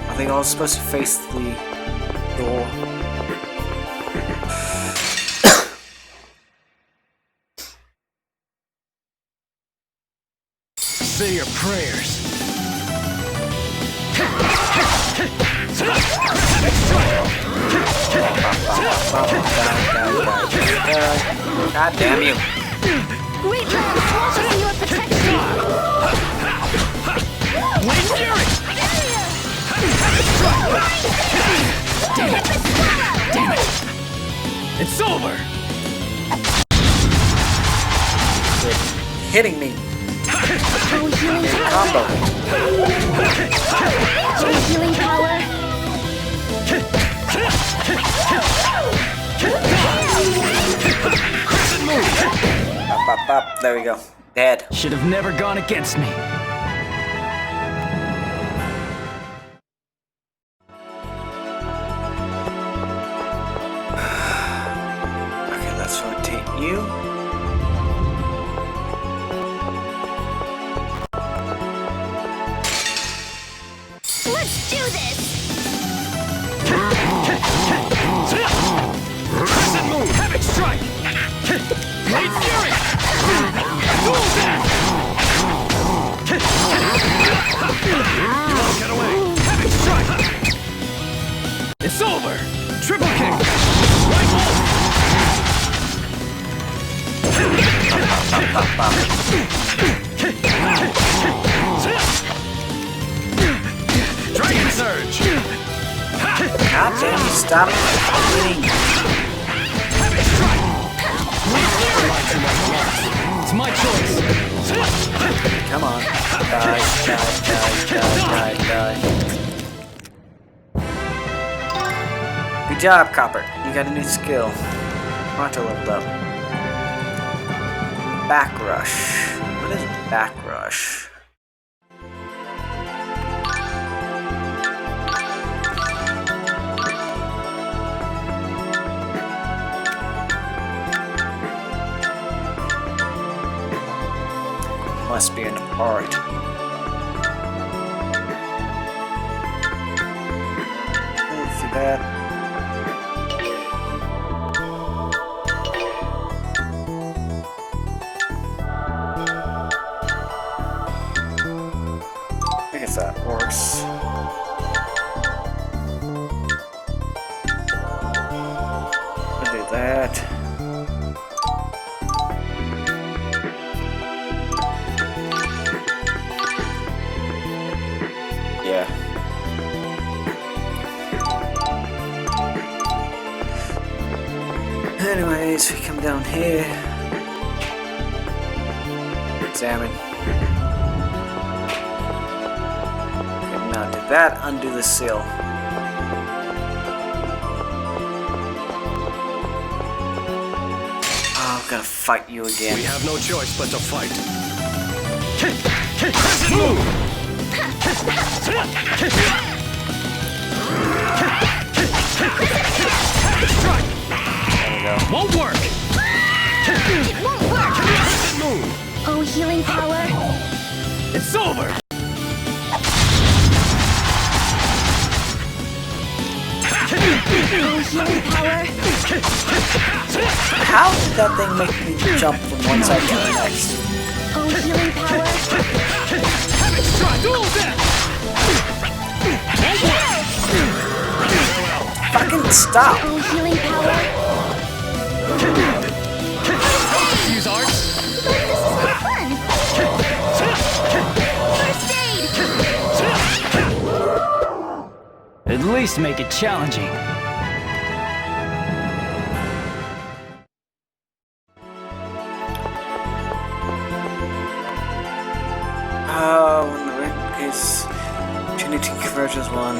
Are they all supposed to face the door? Say your prayers. God damn you. Great Land falls under your protection. Wind Fury! Damn it! Damn it! It's over! Hitting me. Oh, healing Combo. Oh, healing power. Up. There we go. Dead. Should have never gone against me. Okay, let's rotate you. Let's do this. Crescent Moon! Havoc Strike! Blade Fury! Dual Dash! You won't get away! Havoc Strike! It's over! Triple Kick! Right Bolt! Dragon Surge! God damn you, stop hitting. Havoc Strike! It's my choice! Come on. Die. Good job, Copper. You got a new skill. Auto leveled up. Back Rush. What is Back Rush? Must be an art. See that? I guess that works. I'll do that. Yeah. Anyways, we come down here. Examine. Okay, now do that, undo the seal. Oh, I'm gonna fight you again. We have no choice but to fight. Crescent Moon! Strike! There we go. Won't work! It won't work. Crescent Moon! Oh, healing power. It's over! Oh, healing power. How did that thing make me jump from one side to the next? Oh, healing power. Havoc Strike! Dual Death! Fucking stop! Oh, healing power. Use arts! But this is so fun. First aid. At least make it challenging. I need to convert as one.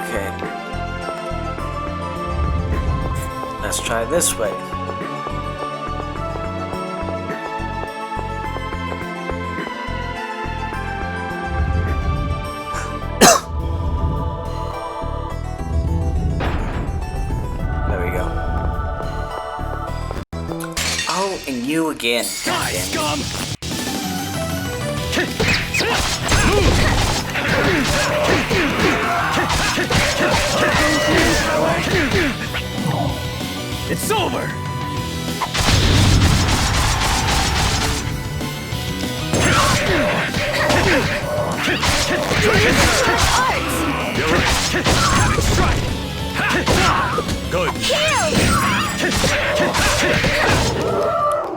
Okay. Let's try this way. There we go. Oh, and you again. Die, scum! It's over! You're right. Have it strike! Good.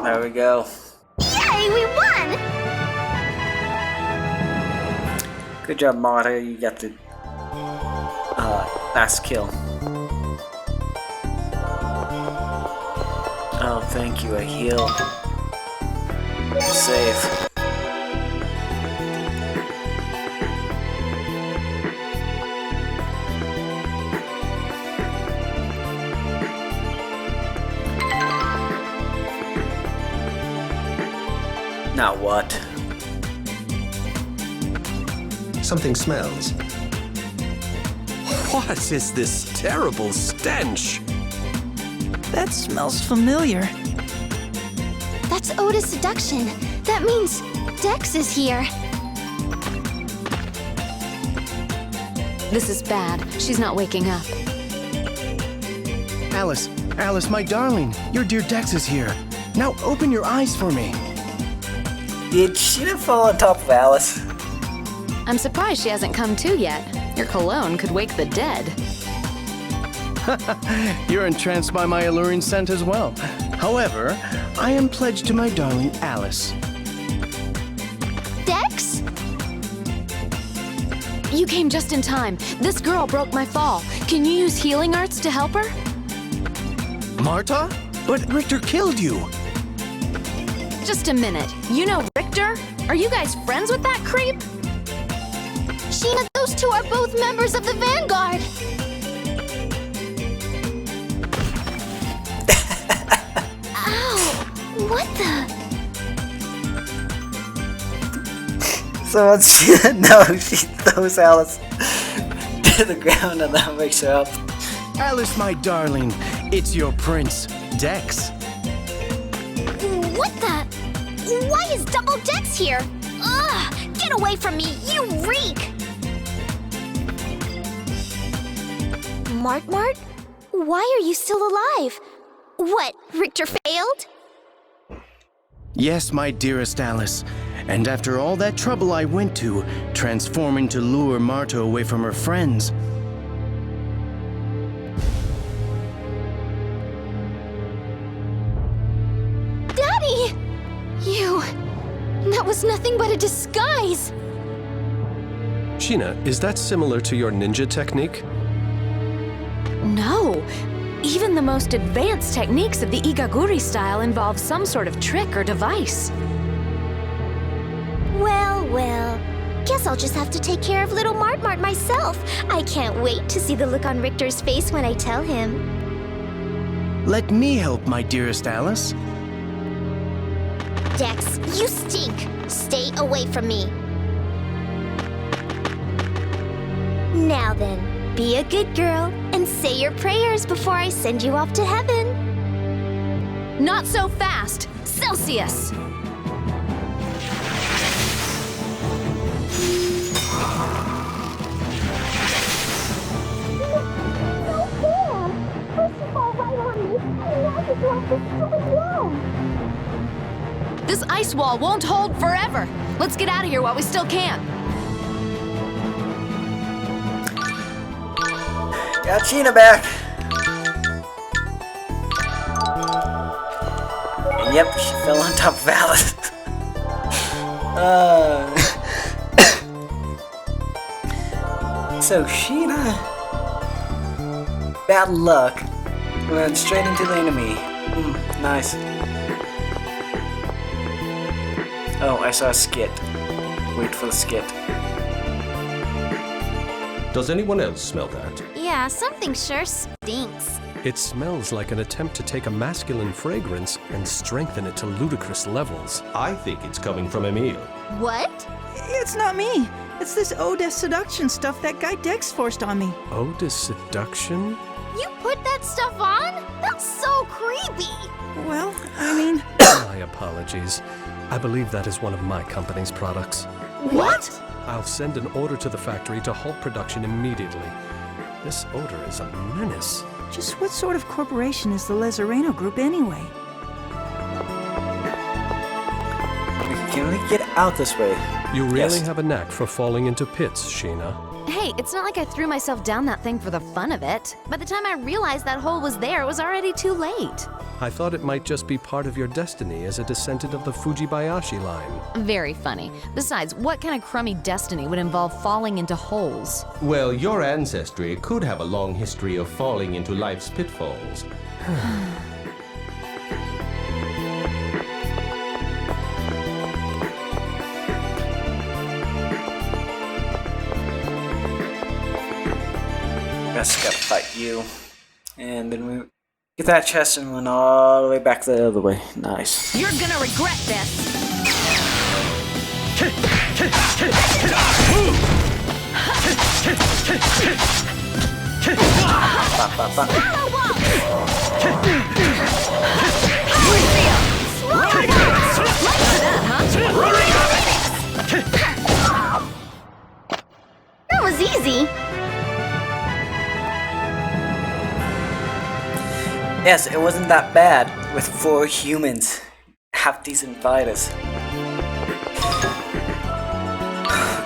There we go. Yay, we won! Good job, Marta. You got the last kill. Oh, thank you. A heal. Save. Now what? Something smells. What is this terrible stench? That smells familiar. That's Oda's seduction. That means Dex is here. This is bad. She's not waking up. Alice, Alice, my darling, your dear Dex is here. Now open your eyes for me. Did Sheena fall on top of Alice? I'm surprised she hasn't come to yet. Your cologne could wake the dead. You're entranced by my alluring scent as well. However, I am pledged to my darling Alice. Dex? You came just in time. This girl broke my fall. Can you use healing arts to help her? Marta? But Richter killed you. Just a minute. You know Richter? Are you guys friends with that creep? Sheena, those two are both members of the Vanguard. Ow! What the? So once she she throws Alice to the ground and that wakes her up. Alice, my darling, it's your prince, Dex. What the? Why is Double Dex here? Ugh! Get away from me, you reek! Mart? Why are you still alive? What, Richter failed? Yes, my dearest Alice. And after all that trouble I went to, transforming to lure Marta away from her friends. Daddy! That was nothing but a disguise! Sheena, is that similar to your ninja technique? No. Even the most advanced techniques of the Igaguri style involve some sort of trick or device. Well. Guess I'll just have to take care of little Mart myself. I can't wait to see the look on Richter's face when I tell him. Let me help, my dearest Alice. Dex, you stink! Stay away from me. Now then, be a good girl and say your prayers before I send you off to heaven. Not so fast! Celsius! This ice wall won't hold forever. Let's get out of here while we still can. Got Sheena back. And yep, she fell on top of Alice. So Sheena, bad luck, went straight into the enemy. Nice. Oh, I saw a skit. wait for the skit. Does anyone else smell that? Yeah, something sure stinks. It smells like an attempt to take a masculine fragrance and strengthen it to ludicrous levels. I think it's coming from Emil. What? It's not me. It's this Ode seduction stuff that guy Dex forced on me. Ode seduction? You put that stuff on? That's so creepy. Well, I mean... My apologies. I believe that is one of my company's products. What? I'll send an order to the factory to halt production immediately. This odor is a menace. Just what sort of corporation is the Lezareno Group anyway? Can we get out this way? You really Yes. have a knack for falling into pits, Sheena. Hey, it's not like I threw myself down that thing for the fun of it. By the time I realized that hole was there, it was already too late. I thought it might just be part of your destiny as a descendant of the Fujibayashi line. Very funny. Besides, what kind of crummy destiny would involve falling into holes? Well, your ancestry could have a long history of falling into life's pitfalls. Guess gotta fight you. And then we get that chest and run all the way back the other way. Nice. You're gonna regret this. Bop, bop, bop. That was easy. Yes, it wasn't that bad with 4 humans. Half decent fighters.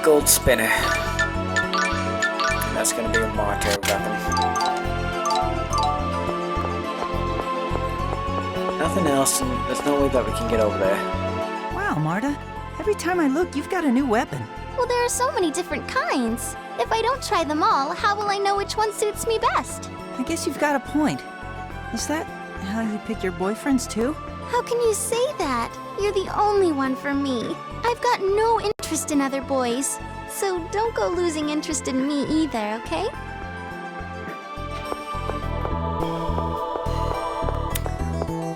Gold spinner. That's gonna be a martyr weapon. Nothing else, and there's no way that we can get over there. Wow, Marta. Every time I look, you've got a new weapon. Well, there are so many different kinds. If I don't try them all, how will I know which one suits me best? I guess you've got a point. Is that how you pick your boyfriends too? How can you say that? You're the only one for me. I've got no interest in other boys. So don't go losing interest in me either, okay?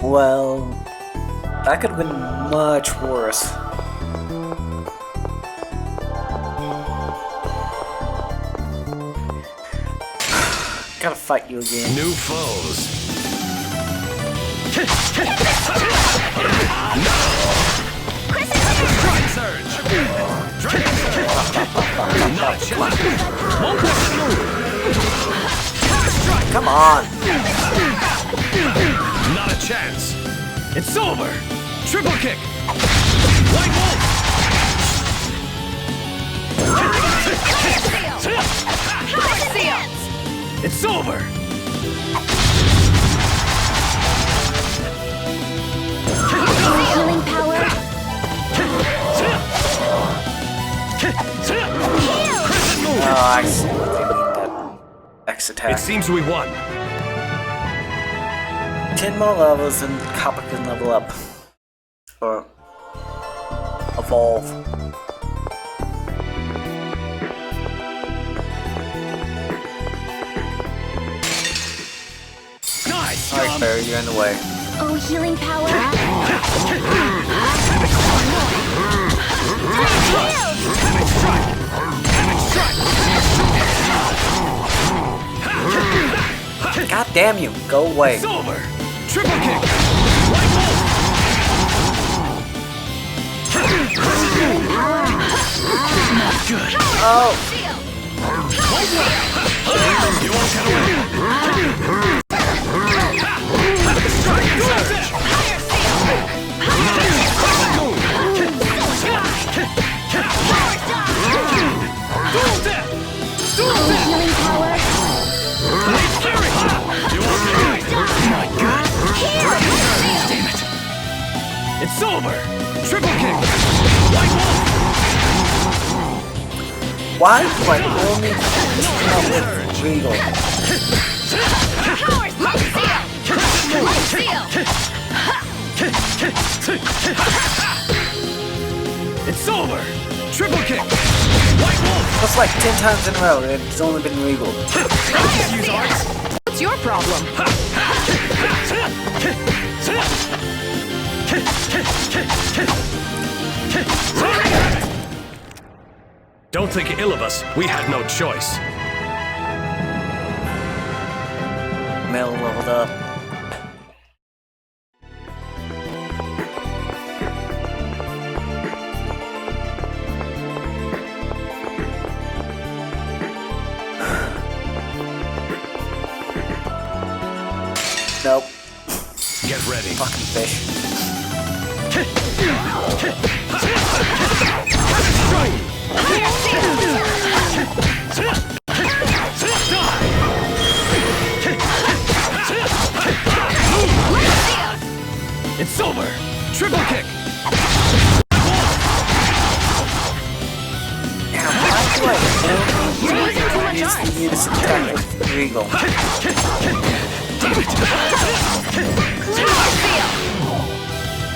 Well, that could have been much worse. Gotta fight you again. New foes. Dragon Surge! Dragon Surge! Not a chance! One point move! Come on! Not a chance! It's over! Triple kick! White Wolf! It's over! Healing power. Oh, I see what they mean, that X attack. It seems we won. 10 more levels and Kappa can level up. Or evolve. Nice! Alright, Barry, you're in the way. Oh, healing power. God damn you, go away. It's over! Triple kick! White Wolf! Not good. Oh! You won't get away. Healing power. Damn it! It's over! Triple kick! White Wolf! Why do I only come with Regal? It's over! Triple kick! White wolf! That's like 10 times in a row, and it's only been legal. Use arts! What's your problem? Don't think ill of us. We had no choice. Mel leveled up. Nope. Get ready. Fucking fish. It's over! Triple kick! Use attack with Regal.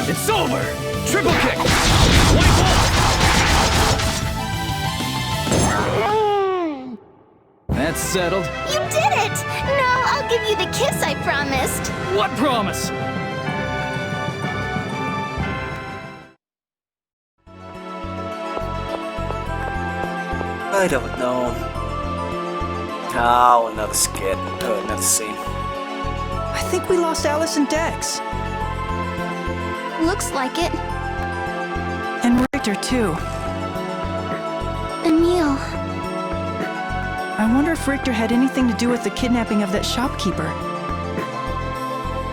It's over! Triple kick! White wolf! That's settled. You did it! Now I'll give you the kiss I promised. What promise? I don't know. Oh, another skit. Oh, another scene. I think we lost Alice and Dex. Looks like it. And Richter, too. Emil. I wonder if Richter had anything to do with the kidnapping of that shopkeeper.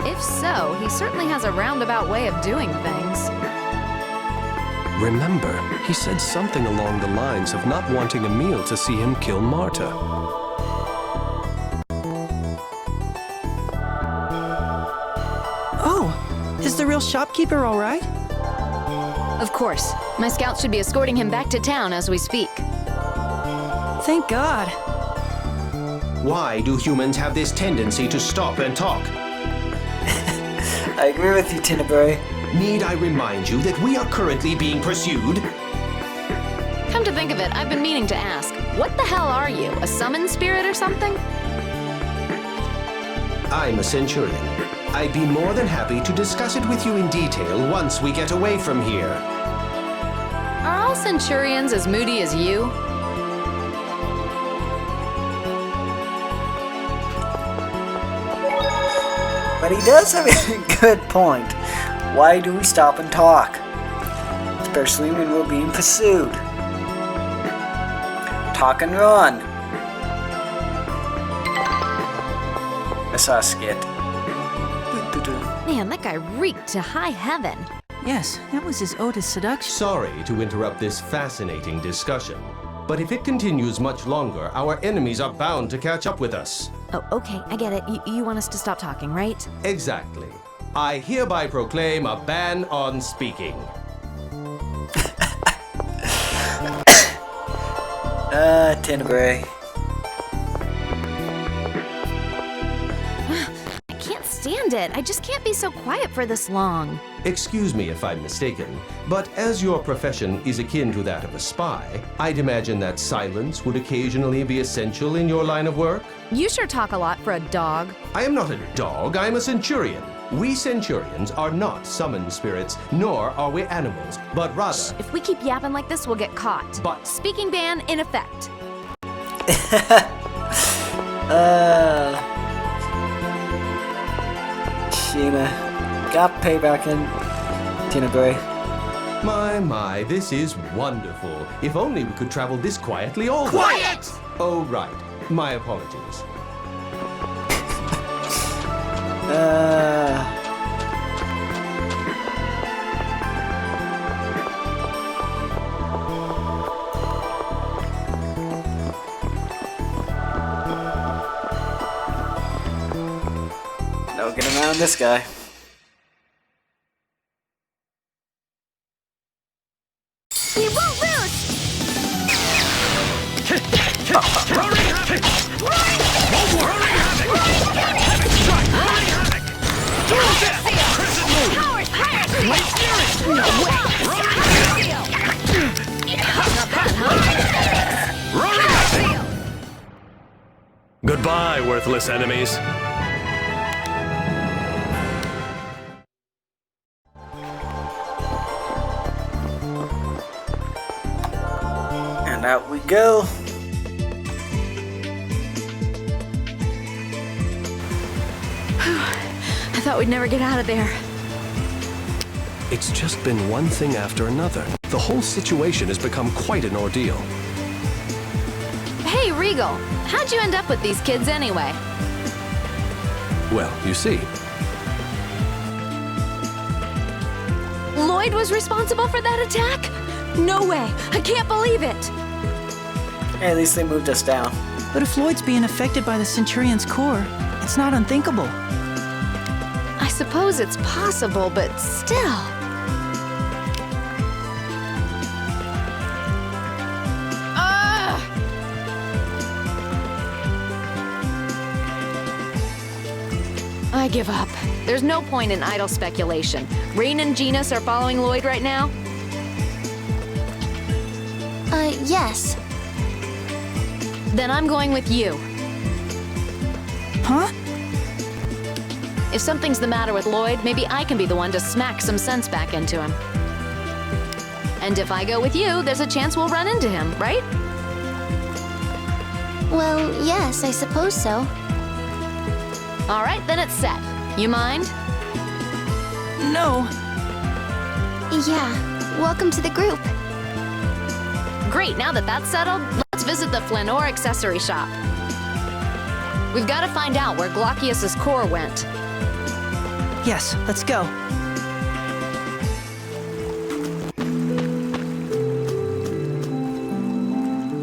If so, he certainly has a roundabout way of doing things. Remember, he said something along the lines of not wanting Emil to see him kill Marta. Oh, is the real shopkeeper all right? Of course. My scouts should be escorting him back to town as we speak. Thank God. Why do humans have this tendency to stop and talk? I agree with you, Tinnabury. Need I remind you that we are currently being pursued? Come to think of it, I've been meaning to ask, what the hell are you? A summon spirit or something? I'm a Centurion. I'd be more than happy to discuss it with you in detail once we get away from here. Are all Centurions as moody as you? But he does have a good point. Why do we stop and talk? Especially when we're being pursued. Talk and run. I saw a skit. Man, that guy reeked to high heaven. Yes, that was his ode to seduction. Sorry to interrupt this fascinating discussion, but if it continues much longer, our enemies are bound to catch up with us. Oh, okay, I get it. You want us to stop talking, right? Exactly. I hereby proclaim a ban on speaking. Tinnabury. I can't stand it. I just can't be so quiet for this long. Excuse me if I'm mistaken, but as your profession is akin to that of a spy, I'd imagine that silence would occasionally be essential in your line of work? You sure talk a lot for a dog. I am not a dog, I'm a Centurion. We Centurions are not summoned spirits, nor are we animals, but rather... Shh, if we keep yapping like this, we'll get caught. But... Speaking ban in effect. Sheena. Got payback in Tinnabury. My, this is wonderful. If only we could travel this quietly all the Quiet! Oh, right. My apologies. No getting around this guy. We won't lose! Roaring Havoc! Roaring Havoc! Havoc Strike! Roaring Havoc! Dual Death! Crescent Moon! Blade Fury! Roaring Havoc! worthless enemies. And out we go. I thought we'd never get out of there. It's just been one thing after another. The whole situation has become quite an ordeal. Hey, Regal, how'd you end up with these kids anyway? Well, you see, Lloyd was responsible for that attack? No way! I can't believe it! Hey, at least they moved us down. But if Lloyd's being affected by the Centurion's core, it's not unthinkable. I suppose it's possible, but still. I give up. There's no point in idle speculation. Rain and Genus are following Lloyd right now? Yes. Then I'm going with you. Huh? If something's the matter with Lloyd, maybe I can be the one to smack some sense back into him. And if I go with you, there's a chance we'll run into him, right? Well, yes, I suppose so. All right, then it's set. You mind? No. Yeah, welcome to the group. Great, now that that's settled, let's visit the Flanoir accessory shop. We've got to find out where Glaucius's core went. Yes, let's go.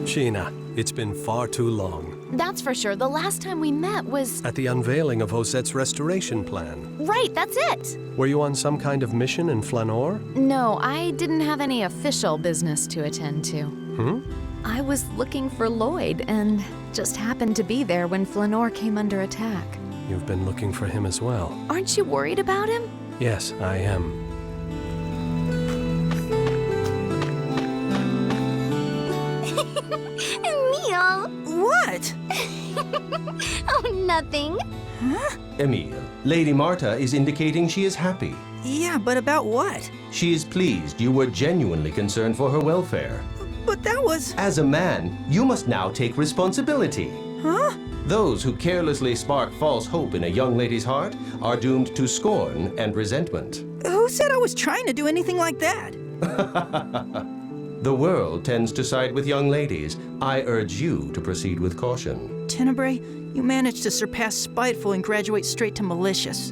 Sheena, it's been far too long. That's for sure. The last time we met was... At the unveiling of Josette's restoration plan. Right, that's it! Were you on some kind of mission in Flanoir? No, I didn't have any official business to attend to. I was looking for Lloyd and just happened to be there when Flanoir came under attack. You've been looking for him as well. Aren't you worried about him? Yes, I am. Emil! What? Oh, nothing. Huh? Emil, Lady Marta is indicating she is happy. Yeah, but about what? She is pleased you were genuinely concerned for her welfare. But that was... As a man, you must now take responsibility. Huh? Those who carelessly spark false hope in a young lady's heart are doomed to scorn and resentment. Who said I was trying to do anything like that? The world tends to side with young ladies. I urge you to proceed with caution. Tenebrae, you managed to surpass spiteful and graduate straight to malicious.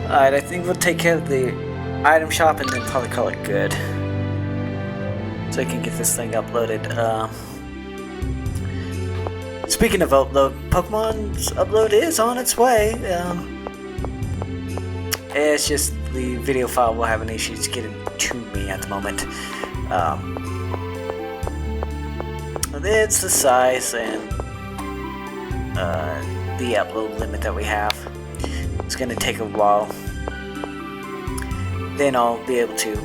Alright, I think we'll take care of the item shop and then probably call it good. So I can get this thing uploaded. Speaking of upload, Pokemon's upload is on its way. It's just the video file will have an issue getting to me at the moment. It's the size and the upload limit that we have. It's going to take a while. Then I'll be able to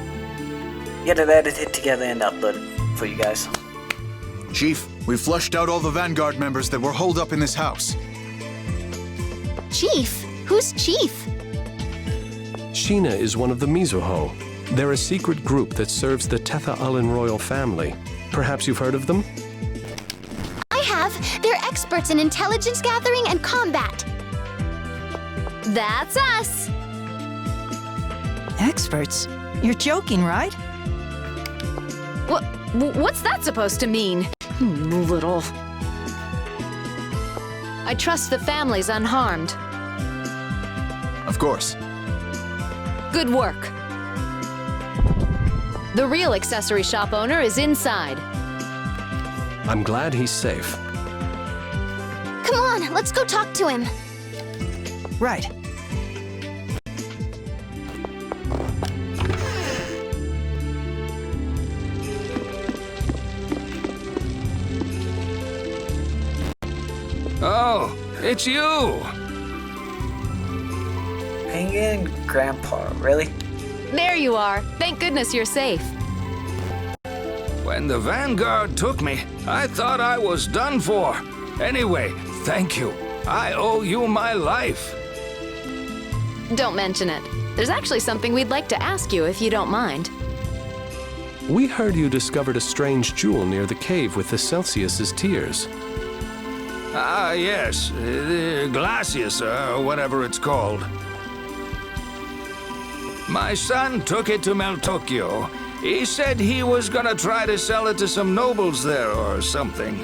get it edited together and upload it for you guys. Chief, we flushed out all the Vanguard members that were holed up in this house. Chief? Who's Chief? Sheena is one of the Mizuho. They're a secret group that serves the Tetha Allen royal family. Perhaps you've heard of them? I have. They're experts in intelligence gathering and combat. That's us! Experts? You're joking, right? What's that supposed to mean? Little. I trust the family's unharmed. Of course. Good work. The real accessory shop owner is inside. I'm glad he's safe. Come on, let's go talk to him. Right. Oh, it's you! Hang in, Grandpa, really? There you are. Thank goodness you're safe. When the Vanguard took me, I thought I was done for. Anyway, thank you. I owe you my life. Don't mention it. There's actually something we'd like to ask you if you don't mind. We heard you discovered a strange jewel near the cave with the Celsius's tears. Ah, yes. Glacius, or whatever it's called. My son took it to Meltokyo. He said he was gonna try to sell it to some nobles there or something.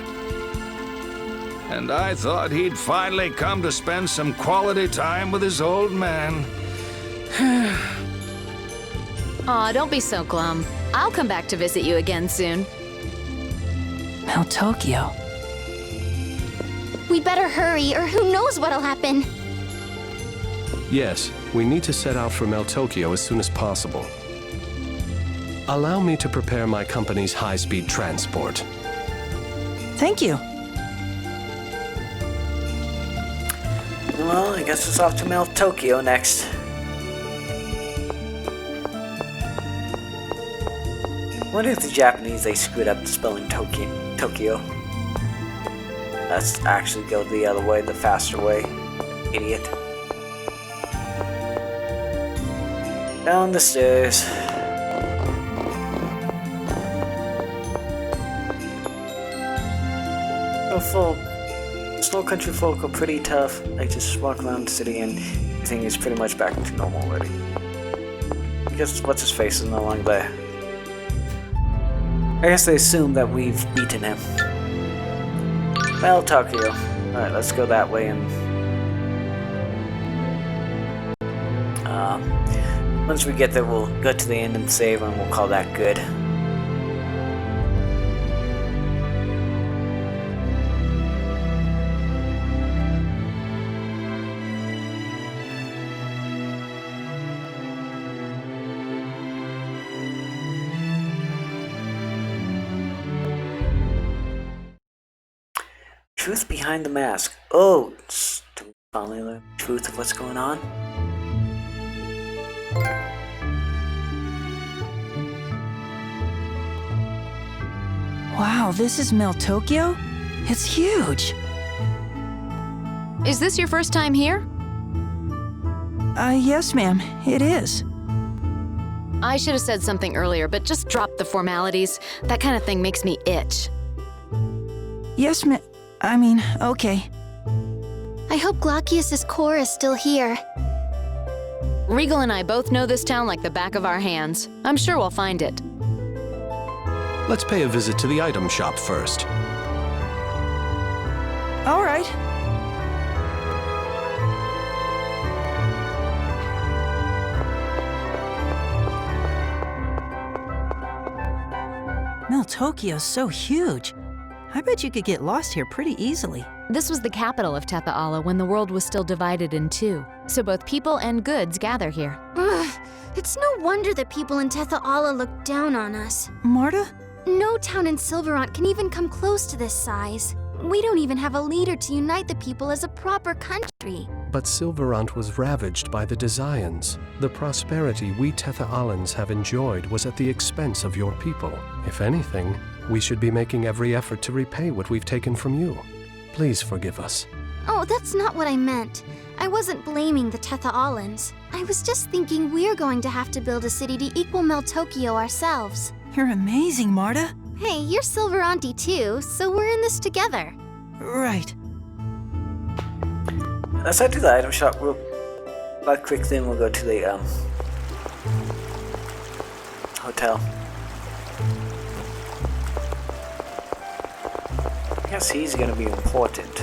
And I thought he'd finally come to spend some quality time with his old man. Aw, don't be so glum. I'll come back to visit you again soon. Meltokyo. We better hurry, or who knows what'll happen. Yes, we need to set out for Meltokyo as soon as possible. Allow me to prepare my company's high-speed transport. Thank you. Well, I guess it's off to Meltokyo next. I wonder if the Japanese, they screwed up spelling Tokyo. Let's actually go the other way, the faster way. Idiot. Down the stairs. Snow country folk are pretty tough. They just walk around the city and everything is pretty much back to normal already. I guess what's his face is no longer there. I guess they assume that we've beaten him. Well, Tokyo. Alright, let's go that way and once we get there we'll go to the end and save and we'll call that good. Truth behind the mask. Oh, do we finally learn the truth of what's going on? Wow, this is Meltokyo? It's huge. Is this your first time here? Yes, ma'am, it is. I should have said something earlier, but just drop the formalities. That kind of thing makes me itch. Yes, ma'am. I mean, okay. I hope Glacius's core is still here. Regal and I both know this town like the back of our hands. I'm sure we'll find it. Let's pay a visit to the item shop first. All right. Meltokyo's so huge. I bet you could get lost here pretty easily. This was the capital of Tetha'ala when the world was still divided in two, so both people and goods gather here. Ugh, it's no wonder that people in Tetha'ala look down on us. Marta? No town in Silverant can even come close to this size. We don't even have a leader to unite the people as a proper country. But Silverant was ravaged by the Desians. The prosperity we Tetha'alans have enjoyed was at the expense of your people. If anything, we should be making every effort to repay what we've taken from you. Please forgive us. Oh, that's not what I meant. I wasn't blaming the Tetha'alans. I was just thinking we're going to have to build a city to equal Meltokyo ourselves. You're amazing, Marta. Hey, you're Silveranti too, so we're in this together. Right. Let's head to the item shop real quick, then we'll go to the hotel. I guess he's gonna be important.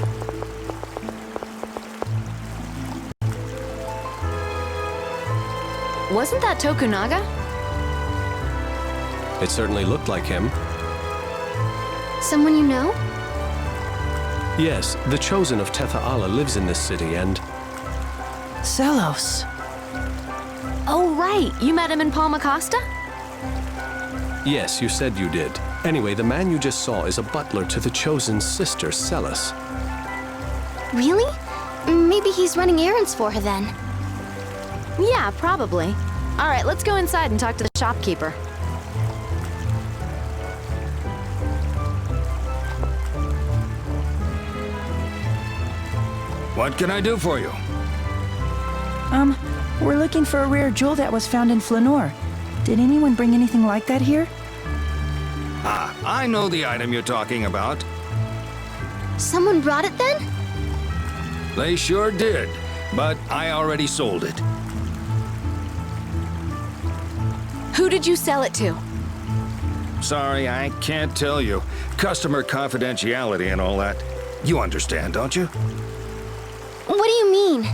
Wasn't that Tokunaga? It certainly looked like him. Someone you know? Yes, the Chosen of Tetha'ala lives in this city and... Zelos. Oh, right. You met him in Palmacosta? Yes, you said you did. Anyway, the man you just saw is a butler to the Chosen's sister, Celis. Really? Maybe he's running errands for her then. Yeah, probably. All right, let's go inside and talk to the shopkeeper. What can I do for you? We're looking for a rare jewel that was found in Flanoir. Did anyone bring anything like that here? Ah, I know the item you're talking about. Someone brought it then? They sure did, but I already sold it. Who did you sell it to? Sorry, I can't tell you. Customer confidentiality and all that. You understand, don't you? What do you mean?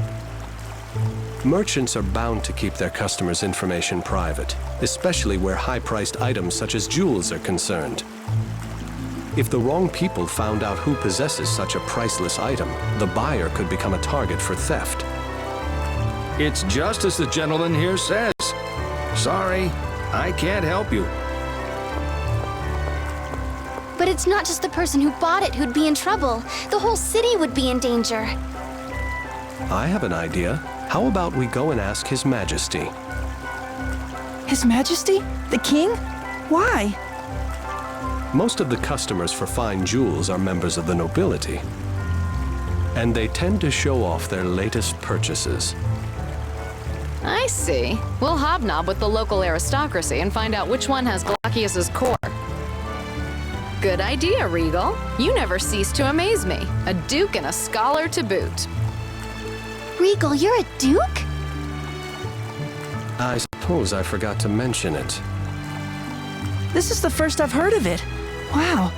Merchants are bound to keep their customers' information private, especially where high-priced items such as jewels are concerned. If the wrong people found out who possesses such a priceless item, the buyer could become a target for theft. It's just as the gentleman here says. Sorry, I can't help you. But it's not just the person who bought it who'd be in trouble. The whole city would be in danger. I have an idea. How about we go and ask His Majesty? His Majesty? The king? Why? Most of the customers for fine jewels are members of the nobility, and they tend to show off their latest purchases. I see. We'll hobnob with the local aristocracy and find out which one has Glockius's core. Good idea, Regal. You never cease to amaze me. A duke and a scholar to boot. Regal, you're a duke? I suppose I forgot to mention it. This is the first I've heard of it. Wow.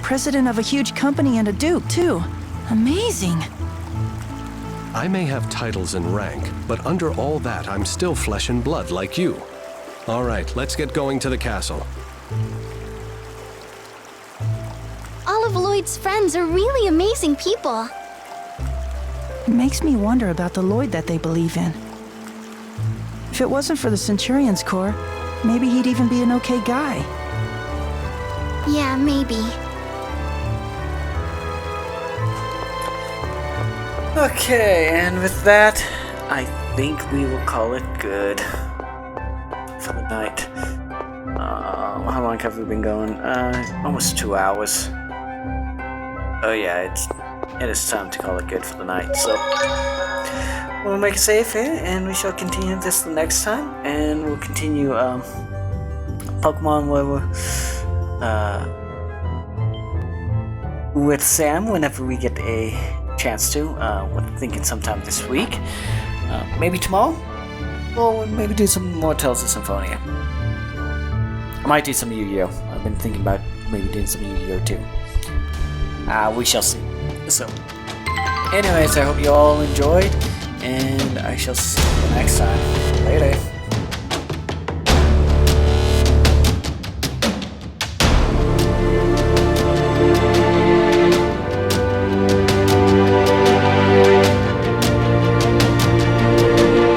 President of a huge company and a duke, too. Amazing. I may have titles and rank, but under all that, I'm still flesh and blood like you. All right, let's get going to the castle. All of Lloyd's friends are really amazing people. It makes me wonder about the Lloyd that they believe in. If it wasn't for the Centurion's Core, maybe he'd even be an okay guy. Yeah, maybe. Okay, and with that, I think we will call it good for the night. How long have we been going? Almost 2 hours. Oh yeah, it is time to call it good for the night. So we'll make it safe here, and we shall continue this the next time, and we'll continue Pokemon with Sam whenever we get a chance to. We're thinking sometime this week, maybe tomorrow, or maybe do some more Tales of Symphonia. I might do some Yu-Gi-Oh! I've been thinking about maybe doing some Yu-Gi-Oh! too. We shall see. So, anyways, I hope you all enjoyed, and I shall see you next time. Later.